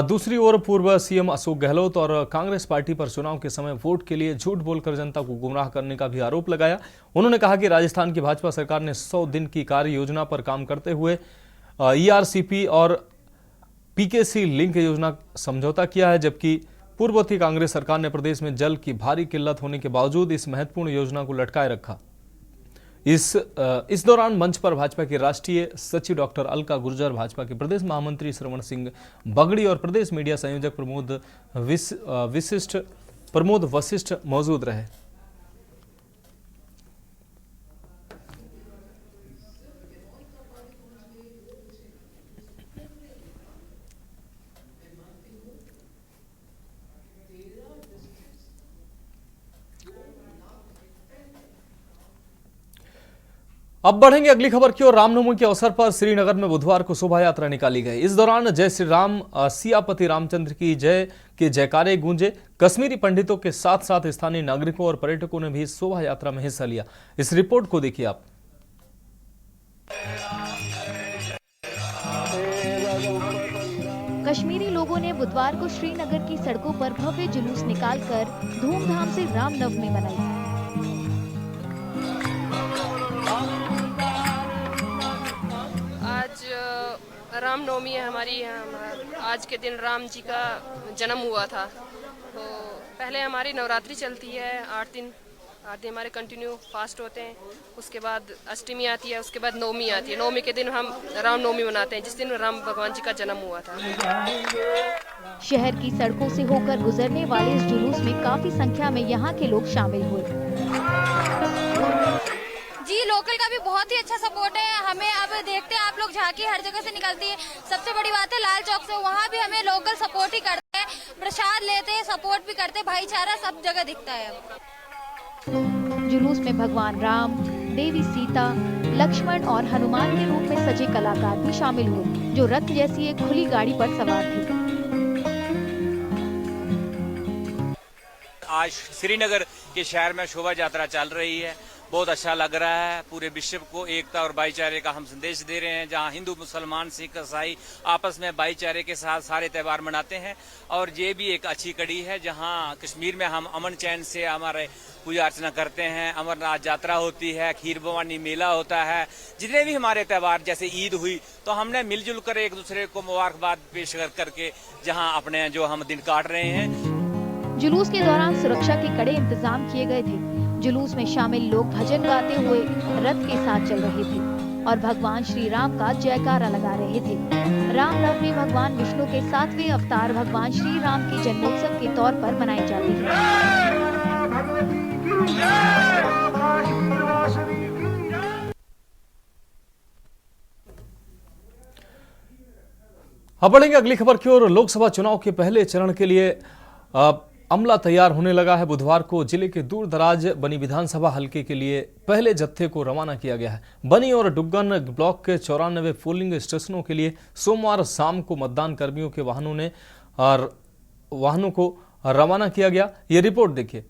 दूसरी ओर पूर्व सीएम अशोक गहलोत और कांग्रेस पार्टी पर चुनाव के समय वोट के लिए झूठ बोलकर जनता को गुमराह करने का भी आरोप लगाया। उन्होंने कहा कि राजस्थान की भाजपा सरकार ने 100 दिन की कार्य योजना पर काम करते हुए ERCP और PKC लिंक योजना समझौता किया है, जबकि पूर्ववर्ती कांग्रेस सरकार ने प्रदेश में जल की भारी किल्लत होने के बावजूद इस महत्वपूर्ण योजना को लटकाए रखा। इस दौरान मंच पर भाजपा के राष्ट्रीय सचिव डॉक्टर अलका गुर्जर, भाजपा के प्रदेश महामंत्री श्रवण सिंह बगड़ी और प्रदेश मीडिया संयोजक प्रमोद वशिष्ठ मौजूद रहे। अब बढ़ेंगे अगली खबर की ओर। रामनवमी के अवसर पर श्रीनगर में बुधवार को शोभा यात्रा निकाली गई। इस दौरान जय श्री राम, सियापति रामचंद्र की जय के जयकारे गूंजे। कश्मीरी पंडितों के साथ साथ स्थानीय नागरिकों और पर्यटकों ने भी शोभा यात्रा में हिस्सा लिया। इस रिपोर्ट को देखिए आप। कश्मीरी लोगों ने बुधवार को श्रीनगर की सड़कों पर भव्य जुलूस निकालकर धूमधाम से रामनवमी मनाई। आज रामनवमी है हमारी यहाँ। आज के दिन राम जी का जन्म हुआ था। तो पहले हमारी नवरात्रि चलती है 8 दिन हमारे कंटिन्यू फास्ट होते हैं। उसके बाद अष्टमी आती है, उसके बाद नवमी आती है। नवमी के दिन हम रामनवमी मनाते हैं, जिस दिन राम भगवान जी का जन्म हुआ था। शहर की सड़कों से होकर गुजरने वाले इस जुलूस में काफी संख्या में यहाँ के लोग शामिल हुए। जी लोकल का भी बहुत ही अच्छा सपोर्ट है हमें। अब देखते हैं आप लोग झांकी हर जगह से निकलती है। सबसे बड़ी बात है लाल चौक से, वहाँ भी हमें लोकल सपोर्ट ही करते हैं, प्रसाद लेते हैं, सपोर्ट भी करते हैं, भाईचारा सब जगह दिखता है। जुलूस में भगवान राम, देवी सीता, लक्ष्मण और हनुमान के रूप में सजे कलाकार भी शामिल हुए, जो रथ जैसी एक खुली गाड़ी पर सवार थे। आज श्रीनगर के शहर में शोभा यात्रा चल रही है बहुत अच्छा लग रहा है। पूरे विश्व को एकता और भाईचारे का हम संदेश दे रहे हैं, जहां हिंदू मुसलमान सिख ईसाई आपस में भाईचारे के साथ सारे त्यौहार मनाते हैं। और ये भी एक अच्छी कड़ी है जहां कश्मीर में हम अमन चैन से हमारे पूजा अर्चना करते हैं, अमरनाथ यात्रा होती है, खीर भवानी मेला होता है। जितने भी हमारे त्यौहार जैसे ईद हुई तो हमने मिलजुल कर एक दूसरे को मुबारकबाद पेश करके जहां अपने जो हम दिन काट रहे हैं। जुलूस के दौरान सुरक्षा के कड़े इंतजाम किए गए थे। जुलूस में शामिल लोग भजन गाते हुए रथ के साथ चल रहे थे और भगवान श्री राम का जयकारा लगा रहे थे। रामनवमी भगवान विष्णु के 7वें अवतार भगवान श्री राम के जन्मोत्सव के तौर पर मनाई जाती है। अब बढ़ेंगे अगली खबर की ओर। लोकसभा चुनाव के पहले चरण के लिए अमला तैयार होने लगा है। बुधवार को जिले के दूर दराज बनी विधानसभा हलके के लिए पहले जत्थे को रवाना किया गया है। बनी और डुग्गन ब्लॉक के 94 पोलिंग स्टेशनों के लिए सोमवार शाम को मतदान कर्मियों के वाहनों को रवाना किया गया। ये रिपोर्ट देखिए।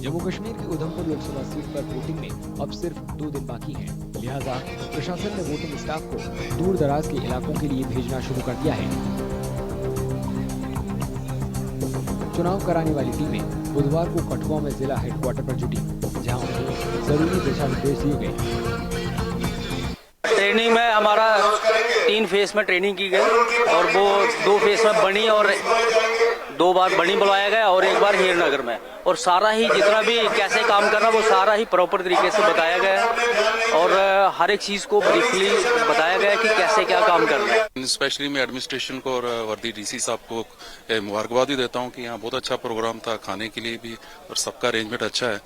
जम्मू कश्मीर की उधमपुर लोकसभा सीट पर वोटिंग में अब सिर्फ 2 दिन बाकी हैं। लिहाजा प्रशासन ने वोटिंग स्टाफ को दूर दराज के इलाकों के लिए भेजना शुरू कर दिया है। चुनाव कराने वाली टीमें बुधवार को कठुआ में जिला हेडक्वार्टर पर जुटी, जहां उन्हें जरूरी दिशा निर्देश दिए गए। ट्रेनिंग में हमारा 3 फेज में ट्रेनिंग की गई और वो 2 फेज में बनी और 2 बार बनी बुलाया गया और 1 बार हीरनगर में। और सारा ही जितना भी कैसे काम करना वो सारा ही प्रॉपर तरीके से बताया गया है और हर एक चीज को ब्रीफली बताया गया है कि कैसे क्या काम करना है। स्पेशली मैं एडमिनिस्ट्रेशन को और वर्दी डीसी साहब को मुबारकबाद भी देता हूं कि यहाँ बहुत अच्छा प्रोग्राम था, खाने के लिए भी और सबका अरेंजमेंट अच्छा है।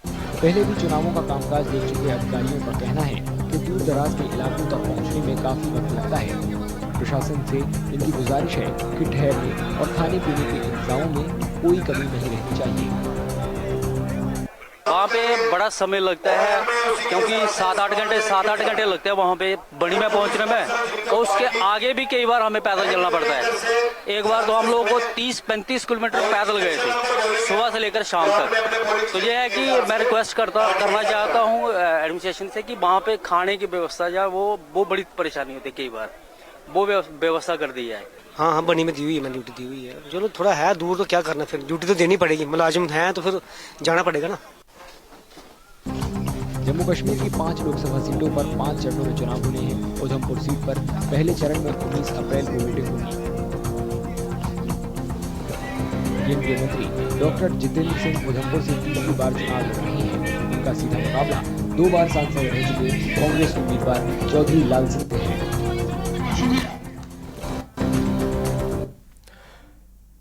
पहले भी चुनावों का कामकाज देख चुके अधिकारियों का कहना है कि दूर दराज के इलाकों तक पहुँचने में काफी वक्त लगता है। प्रशासन से इनकी गुजारिश है कि ठहरने और खाने पीने के इंतजामों में कोई कमी नहीं रहनी चाहिए। वहाँ पे बड़ा समय लगता है क्योंकि 7-8 घंटे लगते हैं वहाँ पे बनी में पहुँचने में और उसके आगे भी कई बार हमें पैदल चलना पड़ता है। एक बार तो हम लोगों को 30-35 किलोमीटर पैदल गए थे सुबह से लेकर शाम तक। तो ये है कि मैं रिक्वेस्ट करना चाहता हूँ एडमिनिस्ट्रेशन से कि वहाँ पे खाने की व्यवस्था जो वो बड़ी परेशानी होती है, कई बार वो व्यवस्था कर दी जाए। हाँ बनी में दी हुई है, मैंने ड्यूटी दी हुई है। चलो थोड़ा है दूर तो क्या करना, फिर ड्यूटी तो देनी पड़ेगी, मुलाजिम है तो फिर जाना पड़ेगा ना। जम्मू कश्मीर की 5 लोकसभा सीटों पर 5 चरणों में चुनाव होने हैं। उधमपुर सीट पर पहले चरण में 19 अप्रैल को मीटिंग होगी। केंद्रीय मंत्री डॉक्टर जितेंद्र सिंह उधमपुर से तीसरी बार चुनाव लड़ रहे हैं। उनका सीधा मुकाबला 2 बार सांसद रह चुके कांग्रेस उम्मीदवार चौधरी लाल सिंह से है।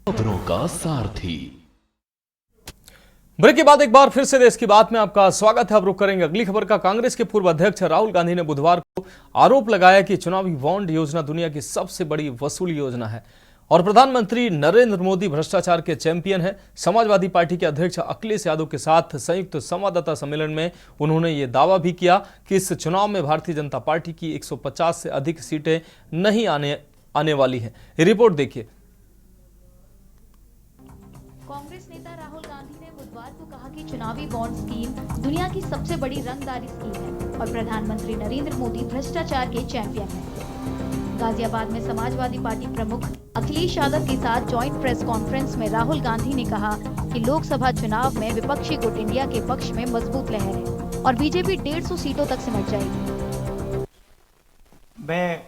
खबरों का सारथी। ब्रेक के बाद एक बार फिर से देश की बात में आपका स्वागत है। अब रुक करेंगे अगली खबर का। कांग्रेस के पूर्व अध्यक्ष राहुल गांधी ने बुधवार को आरोप लगाया कि चुनावी बॉन्ड योजना दुनिया की सबसे बड़ी वसूली योजना है और प्रधानमंत्री नरेंद्र मोदी भ्रष्टाचार के चैंपियन हैं। समाजवादी पार्टी के अध्यक्ष अखिलेश यादव के साथ संयुक्त संवाददाता सम्मेलन में उन्होंने ये दावा भी किया कि इस चुनाव में भारतीय जनता पार्टी की 150 से अधिक सीटें नहीं आने वाली हैं। रिपोर्ट देखिए। कांग्रेस नेता राहुल गांधी ने बुधवार को कहा कि चुनावी बॉन्ड स्कीम दुनिया की सबसे बड़ी रंगदारी स्कीम है और प्रधानमंत्री नरेंद्र मोदी भ्रष्टाचार के चैंपियन हैं। गाजियाबाद में समाजवादी पार्टी प्रमुख अखिलेश यादव के साथ जॉइंट प्रेस कॉन्फ्रेंस में राहुल गांधी ने कहा कि लोकसभा चुनाव में विपक्षी गुट इंडिया के पक्ष में मजबूत लहर है और बीजेपी 150 सीटों तक सिमट जाएगी। मैं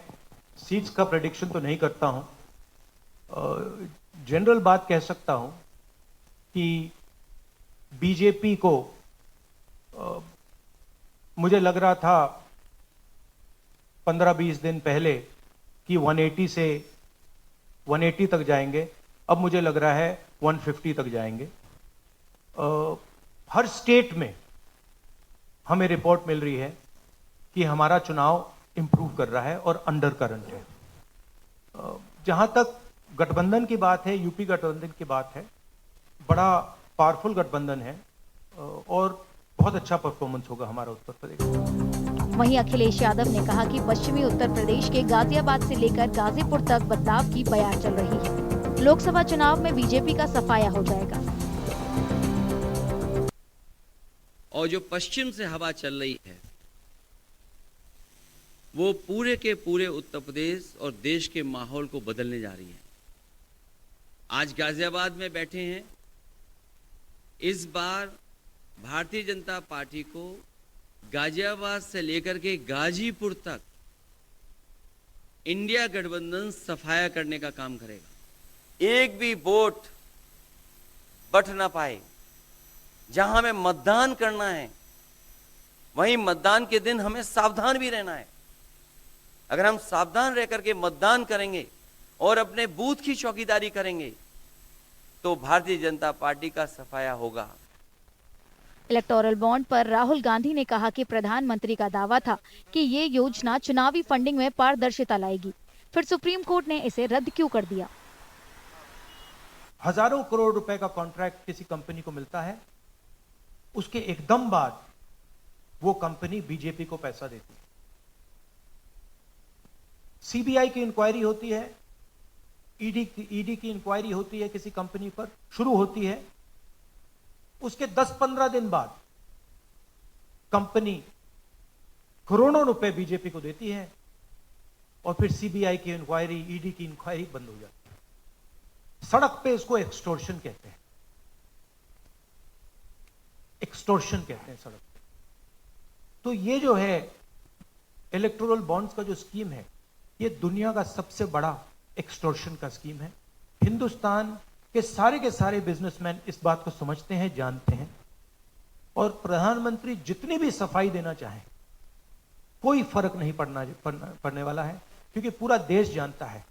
सीट्स का प्रेडिक्शन तो नहीं करता हूं, जनरल बात कह सकता हूं कि बीजेपी को मुझे लग रहा था 15-20 दिन पहले कि 180 से 180 तक जाएंगे, अब मुझे लग रहा है 150 तक जाएंगे। हर स्टेट में हमें रिपोर्ट मिल रही है कि हमारा चुनाव इंप्रूव कर रहा है और अंडर करंट है। जहां तक गठबंधन की बात है, यूपी गठबंधन की बात है, बड़ा पावरफुल गठबंधन है और बहुत अच्छा परफॉर्मेंस होगा हमारा उत्तर प्रदेश। वहीं अखिलेश यादव ने कहा कि पश्चिमी उत्तर प्रदेश के गाजियाबाद से लेकर गाजीपुर तक बदलाव की बयार चल रही है। लोकसभा चुनाव में बीजेपी का सफाया हो जाएगा। और जो पश्चिम से हवा चल रही है वो पूरे के पूरे उत्तर प्रदेश और देश के माहौल को बदलने जा रही है। आज गाजियाबाद में बैठे हैं। इस बार भारतीय जनता पार्टी को गाजियाबाद से लेकर के गाजीपुर तक इंडिया गठबंधन सफाया करने का काम करेगा। एक भी वोट बट ना पाए। जहां हमें मतदान करना है वहीं मतदान के दिन हमें सावधान भी रहना है। अगर हम सावधान रह करके मतदान करेंगे और अपने बूथ की चौकीदारी करेंगे तो भारतीय जनता पार्टी का सफाया होगा। इलेक्टोरल बॉन्ड पर राहुल गांधी ने कहा कि प्रधानमंत्री का दावा था कि ये योजना चुनावी फंडिंग में पारदर्शिता लाएगी, फिर सुप्रीम कोर्ट ने इसे रद्द क्यों कर दिया। हजारों करोड़ रुपए का कॉन्ट्रैक्ट किसी कंपनी को मिलता है, उसके एकदम बाद वो कंपनी बीजेपी को पैसा देती है। सीबीआई की इंक्वायरी होती है, ईडी की इंक्वायरी होती है, किसी कंपनी पर शुरू होती है, उसके 10-15 दिन बाद कंपनी करोड़ों रुपए बीजेपी को देती है और फिर सीबीआई की इंक्वायरी, ईडी की इंक्वायरी बंद हो जाती है। सड़क पे इसको एक्सटॉर्शन कहते हैं, एक्सटॉर्शन कहते हैं सड़क पे। तो ये जो है इलेक्टोरल बॉन्ड्स का जो स्कीम है, ये दुनिया का सबसे बड़ा एक्सटॉर्शन का स्कीम है। हिंदुस्तान के सारे बिजनेसमैन इस बात को समझते हैं, जानते हैं, और प्रधानमंत्री जितनी भी सफाई देना चाहें कोई फर्क नहीं पड़ने वाला है, क्योंकि पूरा देश जानता है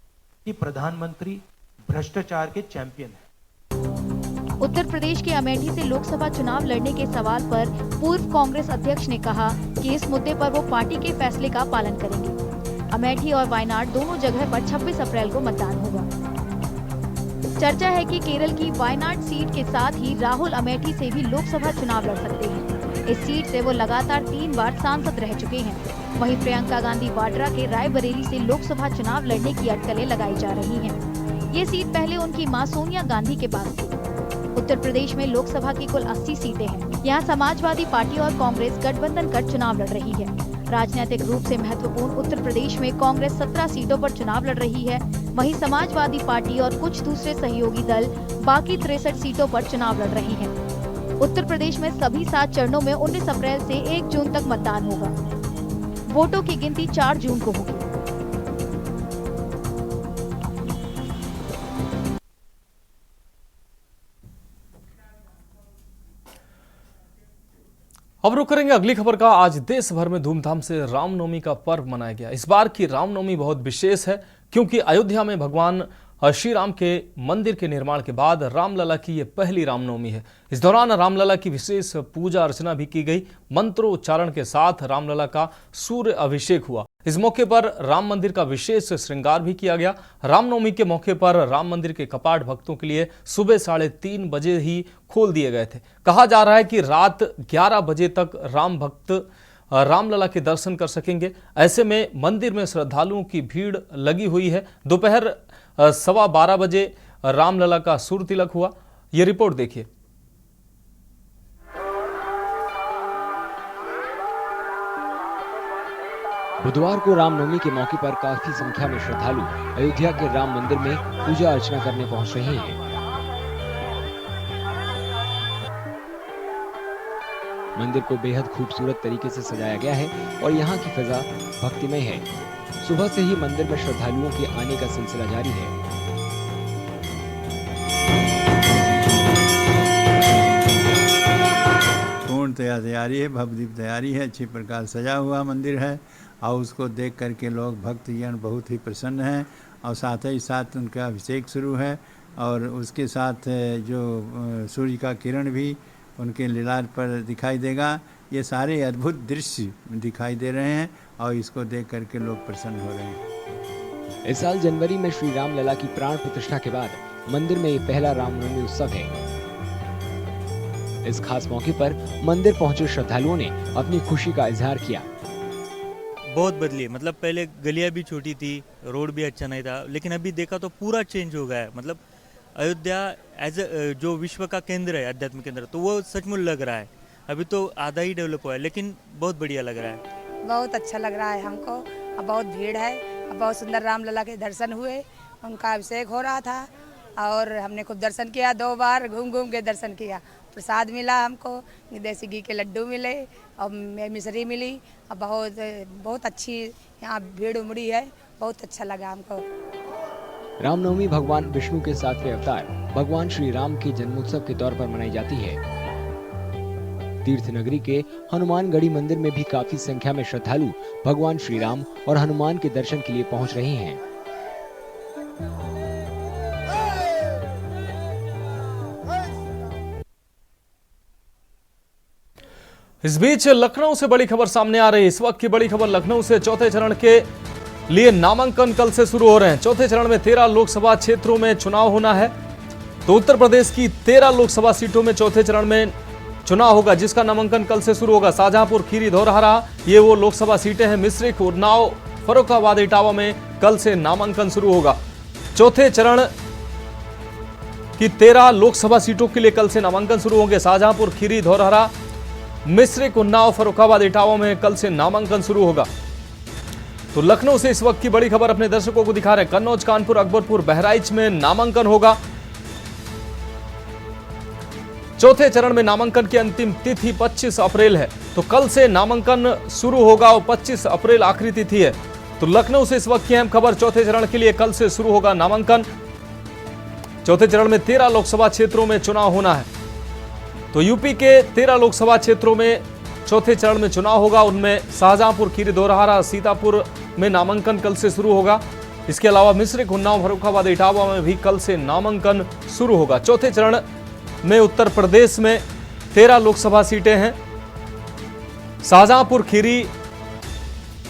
कि प्रधानमंत्री भ्रष्टाचार के चैंपियन हैं। उत्तर प्रदेश के अमेठी से लोकसभा चुनाव लड़ने के सवाल पर पूर्व कांग्रेस अध्यक्ष ने कहा कि इस मुद्दे पर वो पार्टी के फैसले का पालन करेंगे। अमेठी और वायनाड दोनों जगह पर 26 अप्रैल को मतदान होगा। चर्चा है कि केरल की वायनाड सीट के साथ ही राहुल अमेठी से भी लोकसभा चुनाव लड़ सकते हैं। इस सीट से वो लगातार 3 बार सांसद रह चुके हैं। वहीं प्रियंका गांधी वाड्रा के रायबरेली से लोकसभा चुनाव लड़ने की अटकलें लगाई जा रही हैं। ये सीट पहले उनकी मां सोनिया गांधी के पास थी। उत्तर प्रदेश में लोकसभा की कुल 80 सीटें हैं। यहाँ समाजवादी पार्टी और कांग्रेस गठबंधन कर चुनाव लड़ रही है। राजनीतिक रूप से महत्वपूर्ण उत्तर प्रदेश में कांग्रेस 17 सीटों पर चुनाव लड़ रही है। वहीं समाजवादी पार्टी और कुछ दूसरे सहयोगी दल बाकी 63 सीटों पर चुनाव लड़ रही हैं। उत्तर प्रदेश में सभी 7 चरणों में 19 अप्रैल से 1 जून तक मतदान होगा। वोटों की गिनती 4 जून को होगी। अब रुक करेंगे अगली खबर का। आज देश भर में धूमधाम से रामनवमी का पर्व मनाया गया। इस बार की रामनवमी बहुत विशेष है क्योंकि अयोध्या में भगवान श्री राम के मंदिर के निर्माण के बाद रामलला की ये पहली रामनवमी है। इस दौरान रामलला की विशेष पूजा अर्चना भी की गई। मंत्रोच्चारण के साथ रामलला का सूर्य अभिषेक हुआ। इस मौके पर राम मंदिर का विशेष श्रृंगार भी किया गया। रामनवमी के मौके पर राम मंदिर के कपाट भक्तों के लिए सुबह 3:30 बजे ही खोल दिए गए थे। कहा जा रहा है कि रात 11 बजे तक राम भक्त रामलला के दर्शन कर सकेंगे। ऐसे में मंदिर में श्रद्धालुओं की भीड़ लगी हुई है। दोपहर 12:15 बजे रामलला का सूर्य तिलक हुआ। ये रिपोर्ट देखिए। बुधवार को रामनवमी के मौके पर काफी संख्या में श्रद्धालु अयोध्या के राम मंदिर में पूजा अर्चना करने पहुंच रहे हैं। मंदिर को बेहद खूबसूरत तरीके से सजाया गया है और यहाँ की फिजा भक्तिमय है। सुबह से ही मंदिर में श्रद्धालुओं के आने का सिलसिला जारी है। पूर्ण तैयारी है, भव्य तैयारी है, अच्छी प्रकार सजा हुआ मंदिर है और उसको देख करके लोग भक्तजन बहुत ही प्रसन्न हैं और साथ ही साथ उनका अभिषेक शुरू है और उसके साथ जो सूर्य का किरण भी उनके लीलार पर दिखाई देगा। ये सारे अद्भुत दृश्य दिखाई दे रहे हैं और इसको देख करके लोग प्रसन्न हो रहे हैं। इस साल जनवरी में श्री राम लला की प्राण प्रतिष्ठा के बाद मंदिर में ये पहला रामनवमी उत्सव है। इस खास मौके पर मंदिर पहुंचे श्रद्धालुओं ने अपनी खुशी का इजहार किया। बहुत बदली, मतलब पहले गलियां भी छोटी थी, रोड भी अच्छा नहीं था, लेकिन अभी देखा तो पूरा चेंज हो गया है। मतलब अयोध्या एज जो विश्व का केंद्र है, आध्यात्मिक केंद्र, तो वो सचमुच लग रहा है। अभी तो आधा ही डेवलप हुआ है, लेकिन बहुत बढ़िया लग रहा है। बहुत अच्छा लग रहा है हमको। अब बहुत भीड़ है, अब बहुत सुंदर रामलला के दर्शन हुए, उनका अभिषेक हो रहा था और हमने खूब दर्शन किया। 2 बार घूम घूम के दर्शन किया। प्रसाद मिला हमको, देसी घी के लड्डू मिले और मिश्री मिली। अब बहुत अच्छी यहाँ भीड़ उमड़ी है, बहुत अच्छा लगा हमको। रामनवमी भगवान विष्णु के 7वें अवतार भगवान श्री राम के जन्मोत्सव के तौर पर मनाई जाती है। तीर्थ नगरी के हनुमानगढ़ी मंदिर में भी काफी संख्या में श्रद्धालु भगवान श्री राम और हनुमान के दर्शन के लिए पहुंच रहे हैं। इस बीच लखनऊ से बड़ी खबर सामने आ रही है। इस वक्त की बड़ी खबर लखनऊ से। चौथे चरण के लिए नामांकन कल से शुरू हो रहे हैं। चौथे चरण में 13 लोकसभा क्षेत्रों में चुनाव होना है। तो उत्तर प्रदेश की 13 लोकसभा सीटों में चौथे चरण में चुनाव होगा, जिसका नामांकन कल से शुरू होगा। शाहजहांपुर, खीरी, धौरहरा ये वो लोकसभा सीटें हैं। मिश्रिख, उन्नाव, फर्रुखाबाद, इटावा में कल से नामांकन शुरू होगा। चौथे चरण की 13 लोकसभा सीटों के लिए कल से नामांकन शुरू होंगे। शाहजहांपुर, खीरी, धौरहरा, मिश्रिख, उन्नाव, फर्रुखाबाद, इटावा में कल से नामांकन शुरू होगा। तो लखनऊ से इस वक्त की बड़ी खबर अपने दर्शकों को दिखा रहे हैं। कन्नौज, कानपुर, अकबरपुर, बहराइच में नामांकन होगा। चौथे चरण में नामांकन की अंतिम तिथि 25 अप्रैल है। तो कल से नामांकन शुरू होगा और 25 अप्रैल आखिरी तिथि है। तो लखनऊ से इस वक्त की अहम खबर, चौथे चरण के लिए कल से शुरू होगा नामांकन। चौथे चरण में 13 लोकसभा क्षेत्रों में चुनाव होना है। तो यूपी के 13 लोकसभा क्षेत्रों में चौथे चरण में चुनाव होगा। उनमें शाहजहांपुर, खीरी, धौरहरा, सीतापुर में नामांकन कल से शुरू होगा। इसके अलावा मिश्रिख, उन्नाव, फर्रुखाबाद, इटावा में भी कल से नामांकन शुरू होगा। चौथे चरण में उत्तर प्रदेश में 13 लोकसभा सीटें हैं। शाहजहांपुर, खीरी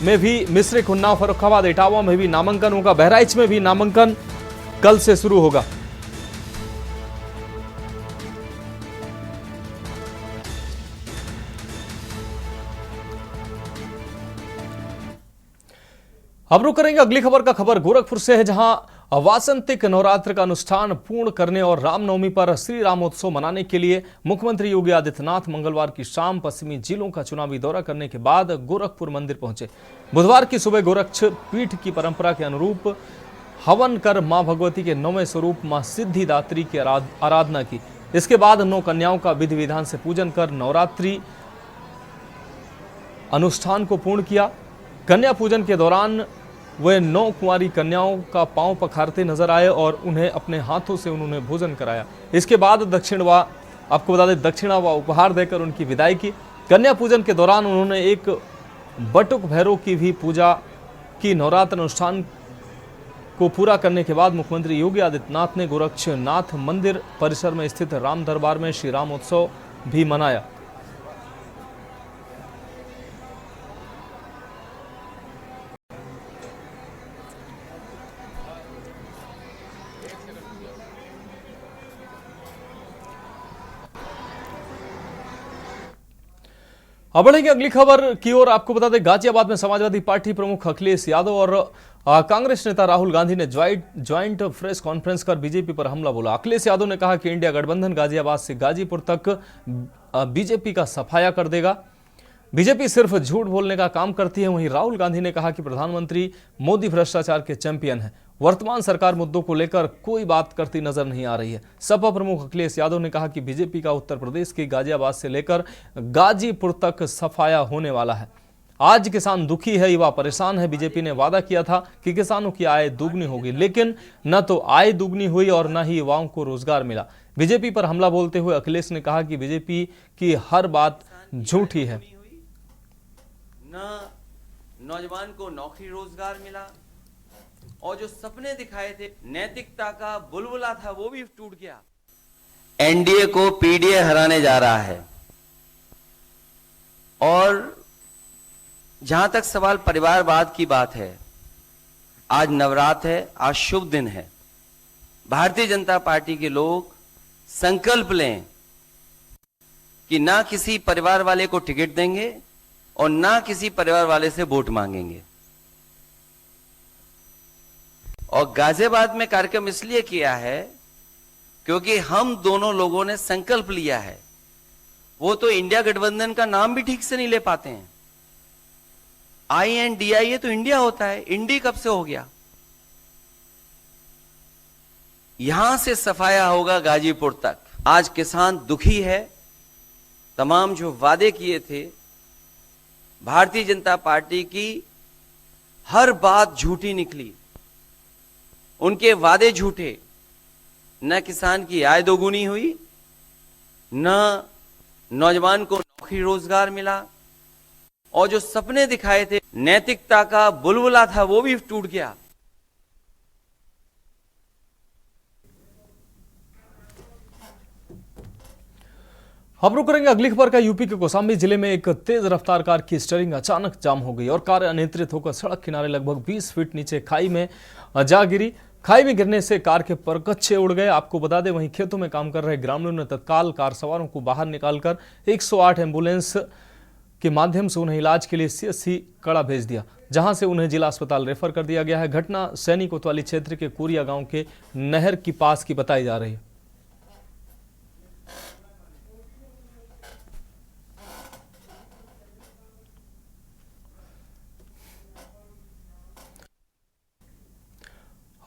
में भी, मिश्रिख, उन्नाव, फर्रुखाबाद, इटावा में भी नामांकन होगा। बहराइच में भी नामांकन कल से शुरू होगा। अब रुक करेंगे अगली खबर का। खबर गोरखपुर से है, जहां वासंतिक नवरात्र का अनुष्ठान पूर्ण करने और रामनवमी पर श्री रामोत्सव मनाने के लिए मुख्यमंत्री योगी आदित्यनाथ मंगलवार की शाम पश्चिमी जिलों का चुनावी दौरा करने के बाद गोरखपुर मंदिर पहुंचे। बुधवार की सुबह गोरक्ष पीठ की परंपरा के अनुरूप हवन कर मां भगवती के 9वें स्वरूप मां सिद्धिदात्री की आराधना की। इसके बाद 9 कन्याओं का विधि विधान से पूजन कर नवरात्रि अनुष्ठान को पूर्ण किया। कन्या पूजन के दौरान वे 9 कुंवारी कन्याओं का पांव पखारते नजर आए और उन्हें अपने हाथों से उन्होंने भोजन कराया। इसके बाद आपको बता दें दक्षिणा व उपहार देकर उनकी विदाई की। कन्या पूजन के दौरान उन्होंने एक बटुक भैरव की भी पूजा की। नवरात्र अनुष्ठान को पूरा करने के बाद मुख्यमंत्री योगी आदित्यनाथ ने गोरक्षनाथ मंदिर परिसर में स्थित राम दरबार में श्री रामोत्सव भी मनाया। अब बढ़ेंगे अगली खबर की ओर। आपको बता दें, गाजियाबाद में समाजवादी पार्टी प्रमुख अखिलेश यादव और कांग्रेस नेता राहुल गांधी ने ज्वाइंट प्रेस कॉन्फ्रेंस कर बीजेपी पर हमला बोला। अखिलेश यादव ने कहा कि इंडिया गठबंधन गाजियाबाद से गाजीपुर तक बीजेपी का सफाया कर देगा। बीजेपी सिर्फ झूठ बोलने का काम करती है। वहीं राहुल गांधी ने कहा कि प्रधानमंत्री मोदी भ्रष्टाचार के चैंपियन हैं। वर्तमान सरकार मुद्दों को लेकर कोई बात करती नजर नहीं आ रही है। सपा प्रमुख अखिलेश यादव ने कहा कि बीजेपी का उत्तर प्रदेश के गाजियाबाद से लेकर गाजीपुर तक सफाया होने वाला है। आज किसान दुखी है, युवा परेशान है। बीजेपी ने वादा किया था कि किसानों की आय दुगनी होगी, लेकिन न तो आय दुगनी हुई और न ही युवाओं को रोजगार मिला। बीजेपी पर हमला बोलते हुए अखिलेश ने कहा कि बीजेपी की हर बात झूठी है। न नौजवान को नौकरी रोजगार मिला और जो सपने दिखाए थे, नैतिकता का बुलबुला था, वो भी टूट गया। एनडीए को पीडीए हराने जा रहा है। और जहां तक सवाल परिवारवाद की बात है, आज नवरात्र है, आज शुभ दिन है। भारतीय जनता पार्टी के लोग संकल्प लें कि ना किसी परिवार वाले को टिकट देंगे और ना किसी परिवार वाले से वोट मांगेंगे। और गाजियाबाद में कार्यक्रम इसलिए किया है क्योंकि हम दोनों लोगों ने संकल्प लिया है। वो तो इंडिया गठबंधन का नाम भी ठीक से नहीं ले पाते हैं। INDIA तो इंडिया होता है, इंडी कब से हो गया? यहां से सफाया होगा गाजीपुर तक। आज किसान दुखी है। तमाम जो वादे किए थे, भारतीय जनता पार्टी की हर बात झूठी निकली, उनके वादे झूठे। न किसान की आय दोगुनी हुई, न नौजवान को नौकरी रोजगार मिला, और जो सपने दिखाए थे, नैतिकता का बुलबुला था, वो भी टूट गया। हम रुक करेंगे अगली खबर का। यूपी के कौशाम्बी जिले में एक तेज रफ्तार कार की स्टीयरिंग अचानक जाम हो गई और कार अनियंत्रित होकर सड़क किनारे लगभग 20 फीट नीचे खाई में जा गिरी। खाई में गिरने से कार के परकच्चे उड़ गए। आपको बता दें, वहीं खेतों में काम कर रहे ग्रामीणों ने तत्काल कार सवारों को बाहर निकालकर 108 एम्बुलेंस के माध्यम से उन्हें इलाज के लिए CSC कड़ा भेज दिया, जहां से उन्हें जिला अस्पताल रेफर कर दिया गया है। घटना सैनी कोतवाली क्षेत्र के कोरिया गांव के नहर के पास की बताई जा रही है।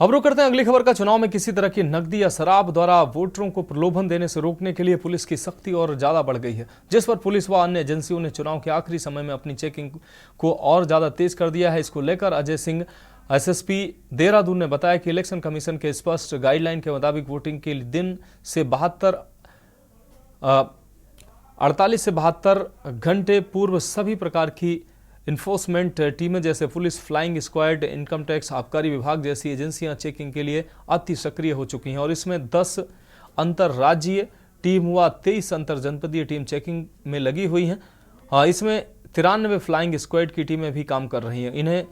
अब रुक करते हैं अगली खबर का। चुनाव में किसी तरह की नकदी या शराब द्वारा वोटरों को प्रलोभन देने से रोकने के लिए पुलिस की सख्ती और ज्यादा बढ़ गई है, जिस पर पुलिस व अन्य एजेंसियों ने चुनाव के आखिरी समय में अपनी चेकिंग को और ज्यादा तेज कर दिया है। इसको लेकर अजय सिंह SSP देहरादून ने बताया कि इलेक्शन कमीशन के स्पष्ट गाइडलाइन के मुताबिक वोटिंग के दिन से 48 से 72 घंटे पूर्व सभी प्रकार की इन्फोर्समेंट टीमें जैसे police, flying squad, income tax, आबकारी विभाग जैसी एजेंसियां चेकिंग के लिए अति सक्रिय हो चुकी हैं और इसमें 10 अंतर्राज्यीय टीम व 23 अंतर जनपदीय टीम चेकिंग में लगी हुई हैं। इसमें 93 फ्लाइंग स्क्वाड की टीमें भी काम कर रही हैं। इन्हें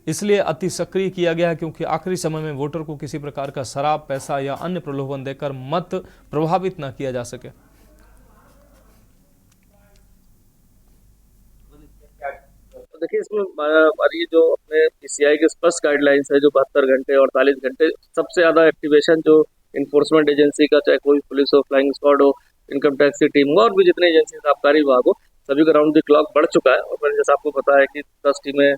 इसलिए अति सक्रिय किया गया है क्योंकि आखिरी समय में वोटर को किसी प्रकार का शराब, पैसा या अन्य प्रलोभन देकर मत प्रभावित न किया जा सके। देखिए, इसमें हमारी जो अपने PCI के स्पष्ट गाइडलाइंस है, जो 72 घंटे और 48 घंटे, सबसे ज्यादा एक्टिवेशन जो इन्फोर्समेंट एजेंसी का, चाहे कोई पुलिस हो, फ्लाइंग स्क्वाड हो, इनकम टैक्स की टीम हो और भी जितने एजेंसी आबकारी विभाग हो, सभी का राउंड द क्लॉक बढ़ चुका है। और जैसे आपको पता है कि 10 टीमें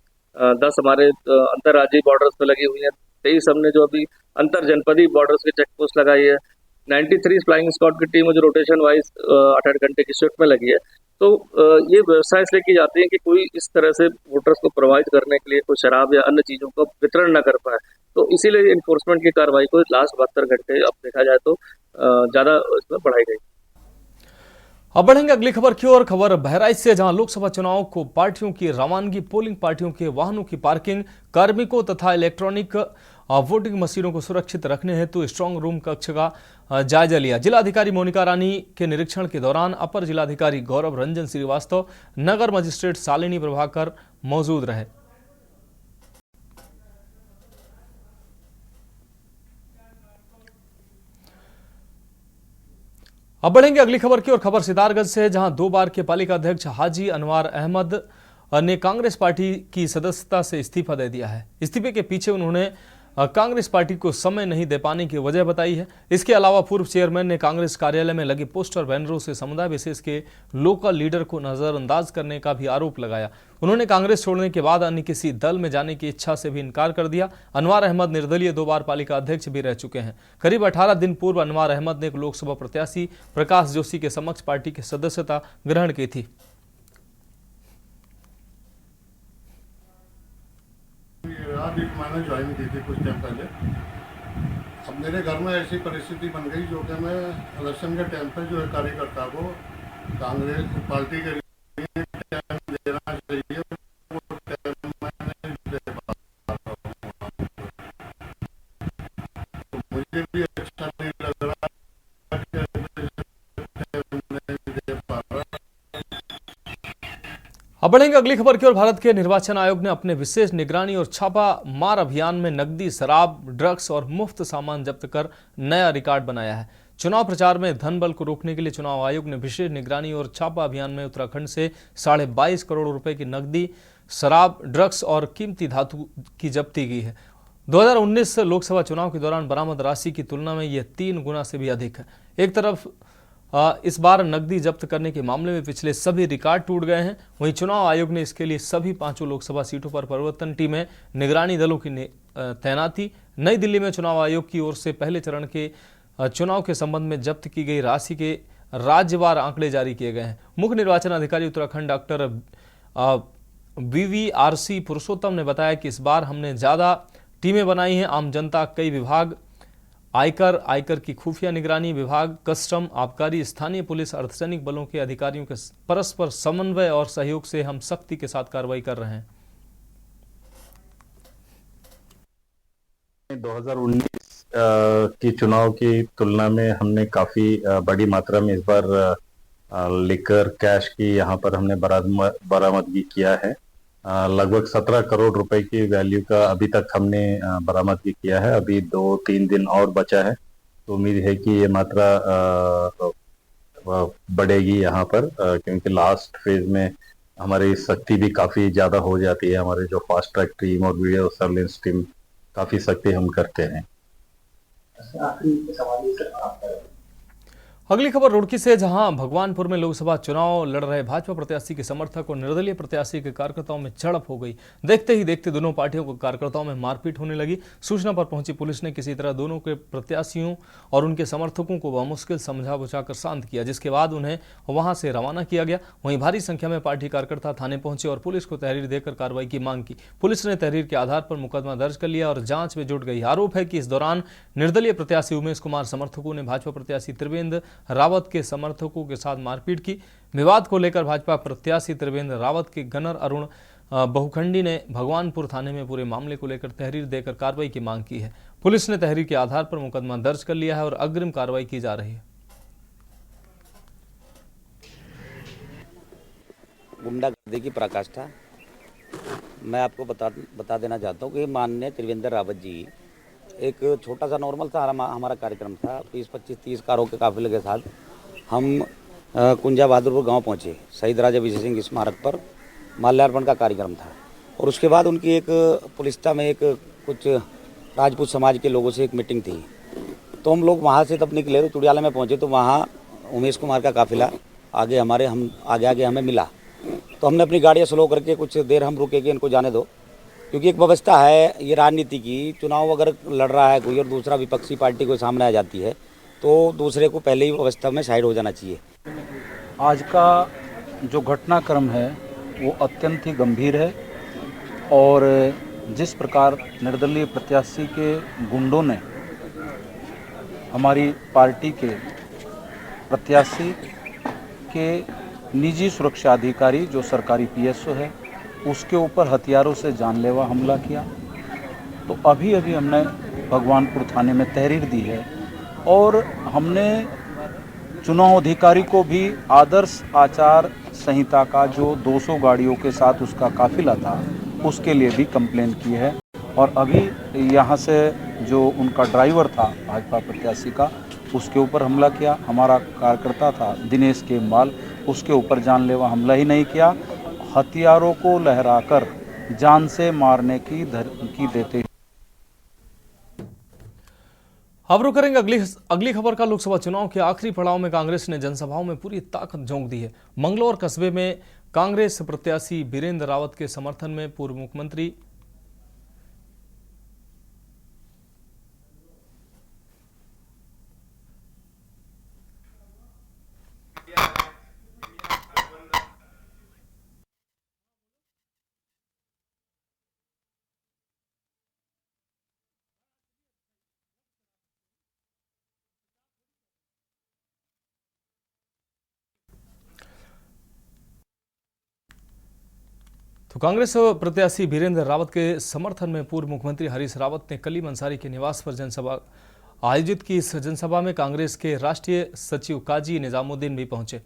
10 हमारे अंतर्राज्यीय बॉर्डर्स पे लगी हुई है, 23 हमने जो अभी अंतर जनपदीय बॉर्डर्स की चेक पोस्ट लगाई है, 93 फ्लाइंग स्क्वाड की टीम जो रोटेशन वाइज 8-8 घंटे की शिफ्ट में लगी है। तो ये व्यवस्था इसलिए की जाती है कि कोई इस तरह से वोटर्स को प्रोवाइड करने के लिए कोई शराब या अन्य चीजों का वितरण न कर पाए, तो इसीलिए इन्फोर्समेंट की कार्रवाई को लास्ट 72 घंटे अब देखा जाए तो ज्यादा इसमें बढ़ाई गई। अब बढ़ेंगे अगली खबर की ओर। खबर बहराइच से, जहां लोकसभा चुनाव को पार्टियों की रवानगी, पोलिंग पार्टियों के वाहनों की पार्किंग, कार्मिकों तथा इलेक्ट्रॉनिक वोटिंग मशीनों को सुरक्षित रखने हेतु स्ट्रांग रूम कक्ष का जायजा लिया। जिलाधिकारी मोनिका रानी के निरीक्षण के दौरान अपर जिलाधिकारी गौरव रंजन श्रीवास्तव, नगर मजिस्ट्रेट शालिनी प्रभाकर मौजूद रहे। अब बढ़ेंगे अगली खबर की ओर। खबर सितारगंज से है, जहां 2 बार के पालिका अध्यक्ष हाजी अनवार अहमद ने कांग्रेस पार्टी की सदस्यता से इस्तीफा दे दिया है। इस्तीफे के पीछे उन्होंने कांग्रेस पार्टी को समय नहीं दे पाने की वजह बताई है। इसके अलावा पूर्व चेयरमैन ने कांग्रेस कार्यालय में लगे पोस्टर बैनरों से समुदाय विशेष के लोकल लीडर को नजरअंदाज करने का भी आरोप लगाया। उन्होंने कांग्रेस छोड़ने के बाद अन्य किसी दल में जाने की इच्छा से भी इनकार कर दिया। अनवार अहमद निर्दलीय 2 बार पालिका अध्यक्ष भी रह चुके हैं। करीब 18 दिन पूर्व अनवार अहमद ने लोकसभा प्रत्याशी प्रकाश जोशी के समक्ष पार्टी की सदस्यता ग्रहण की थी। मैंने ज्वाइन की थी कुछ टाइम पहले। अब मेरे घर में ऐसी परिस्थिति बन गई जो कि मैं इलेक्शन के टाइम पे जो है कार्यकर्ता को कांग्रेस पार्टी के लिए टाइम देना चाहिए, वो टाइम मैं नहीं दे पा रहा हूँ। तो मुझे भी अच्छा नहीं लग रहा कि नहीं दे पा रहा। अब बढ़ेंगे अगली खबर की ओर। भारत के निर्वाचन आयोग ने अपने विशेष निगरानी और छापा मार अभियान में नकदी, शराब, ड्रग्स और मुफ्त सामान जब्त कर नया रिकॉर्ड बनाया है। चुनाव प्रचार में धन बल को रोकने के लिए चुनाव आयोग ने विशेष निगरानी और छापा अभियान में उत्तराखंड से 22.5 करोड़ रुपए की नकदी, शराब, ड्रग्स और कीमती धातु की जब्ती की है। 2019 लोकसभा चुनाव के दौरान बरामद राशि की तुलना में यह 3 गुना से भी अधिक है। एक तरफ इस बार नकदी जब्त करने के मामले में पिछले सभी रिकॉर्ड टूट गए हैं, वहीं चुनाव आयोग ने इसके लिए सभी 5 लोकसभा सीटों पर परिवर्तन टीमें, निगरानी दलों की तैनाती। नई दिल्ली में चुनाव आयोग की ओर से पहले चरण के चुनाव के संबंध में जब्त की गई राशि के राज्यवार आंकड़े जारी किए गए हैं। मुख्य निर्वाचन अधिकारी उत्तराखंड डॉक्टर VVRC पुरुषोत्तम ने बताया कि इस बार हमने ज्यादा टीमें बनाई हैं। आम जनता, कई विभाग, आयकर की खुफिया निगरानी विभाग, कस्टम, आबकारी, स्थानीय पुलिस, अर्धसैनिक बलों के अधिकारियों के परस्पर समन्वय और सहयोग से हम सख्ती के साथ कार्रवाई कर रहे हैं। 2019 की चुनाव की तुलना में हमने काफी बड़ी मात्रा में इस बार लिकर कैश की यहाँ पर हमने बरामदगी किया है। लगभग 17 करोड़ रुपए की वैल्यू का अभी तक हमने बरामदगी किया है। अभी 2-3 दिन और बचा है, तो उम्मीद है कि ये मात्रा बढ़ेगी यहाँ पर, क्योंकि लास्ट फेज में हमारी सख्ती भी काफी ज्यादा हो जाती है। हमारे जो फास्ट ट्रैक टीम और वीडियो सर्विलेंस टीम काफी सख्ती हम करते हैं। अगली खबर रुड़की से, जहां भगवानपुर में लोकसभा चुनाव लड़ रहे भाजपा प्रत्याशी के समर्थक और निर्दलीय प्रत्याशी के कार्यकर्ताओं में झड़प हो गई। देखते ही देखते दोनों पार्टियों को कार्यकर्ताओं में मारपीट होने लगी। सूचना पर पहुंची पुलिस ने किसी तरह दोनों के प्रत्याशियों और उनके समर्थकों को बमुश्किल समझा बुझाकर शांत किया, जिसके बाद उन्हें वहां से रवाना किया गया। वहीं भारी संख्या में पार्टी कार्यकर्ता थाने पहुंचे और पुलिस को तहरीर देकर कार्रवाई की मांग की। पुलिस ने तहरीर के आधार पर मुकदमा दर्ज कर लिया और जांच में जुट गई। आरोप है कि इस दौरान निर्दलीय प्रत्याशी उमेश कुमार समर्थकों ने भाजपा प्रत्याशी त्रिवेंद्र रावत के समर्थकों के साथ मारपीट की। विवाद को लेकर भाजपा प्रत्याशी त्रिवेंद्र रावत के गनर अरुण बहुखंडी ने भगवानपुर थाने में पूरे मामले को लेकर तहरीर देकर कार्रवाई की मांग की है। पुलिस ने तहरीर के आधार पर मुकदमा दर्ज कर लिया है और अग्रिम कार्रवाई की जा रही है। गुंडागर्दी की पराकाष्ठा मैं आपको बता देना चाहता हूँ कि माननीय त्रिवेंद्र रावत जी, एक छोटा सा नॉर्मल सा हमारा कार्यक्रम था। 20-25-30 कारों के काफिले के साथ हम कुंजा बहादुरपुर गांव पहुंचे। शहीद राजा विजय सिंह स्मारक पर माल्यार्पण का कार्यक्रम था और उसके बाद उनकी एक पुलिस्ता में एक कुछ राजपूत समाज के लोगों से एक मीटिंग थी, तो हम लोग वहां से तब निकले तो चुड़ियाला में पहुंचे, तो वहां उमेश कुमार का काफिला आगे हमें मिला। तो हमने अपनी गाड़ियाँ स्लो करके कुछ देर हम रुके कि इनको जाने दो, क्योंकि एक व्यवस्था है ये राजनीति की। चुनाव अगर लड़ रहा है कोई और दूसरा विपक्षी पार्टी को सामने आ जाती है तो दूसरे को पहले ही व्यवस्था में साइड हो जाना चाहिए। आज का जो घटनाक्रम है वो अत्यंत ही गंभीर है और जिस प्रकार निर्दलीय प्रत्याशी के गुंडों ने हमारी पार्टी के प्रत्याशी के निजी सुरक्षा अधिकारी जो सरकारी PSO है उसके ऊपर हथियारों से जानलेवा हमला किया, तो अभी हमने भगवानपुर थाने में तहरीर दी है और हमने चुनाव अधिकारी को भी आदर्श आचार संहिता का जो 200 गाड़ियों के साथ उसका काफिला था उसके लिए भी कंप्लेन की है। और अभी यहाँ से जो उनका ड्राइवर था भाजपा प्रत्याशी का, उसके ऊपर हमला किया। हमारा कार्यकर्ता था दिनेश केमवाल, उसके ऊपर जानलेवा हमला ही नहीं किया, हथियारों को लहराकर जान से मारने की धमकी देते। अब रुक करेंगे अगली खबर का। लोकसभा चुनाव के आखिरी पड़ाव में कांग्रेस ने जनसभाओं में पूरी ताकत झोंक दी है। मंगलौर कस्बे में कांग्रेस प्रत्याशी वीरेंद्र रावत के समर्थन में पूर्व मुख्यमंत्री तो कांग्रेस प्रत्याशी वीरेंद्र रावत के समर्थन में पूर्व मुख्यमंत्री हरीश रावत ने कलीम अंसारी के निवास पर जनसभा आयोजित की। इस जनसभा में कांग्रेस के राष्ट्रीय सचिव काजी निजामुद्दीन भी पहुंचे।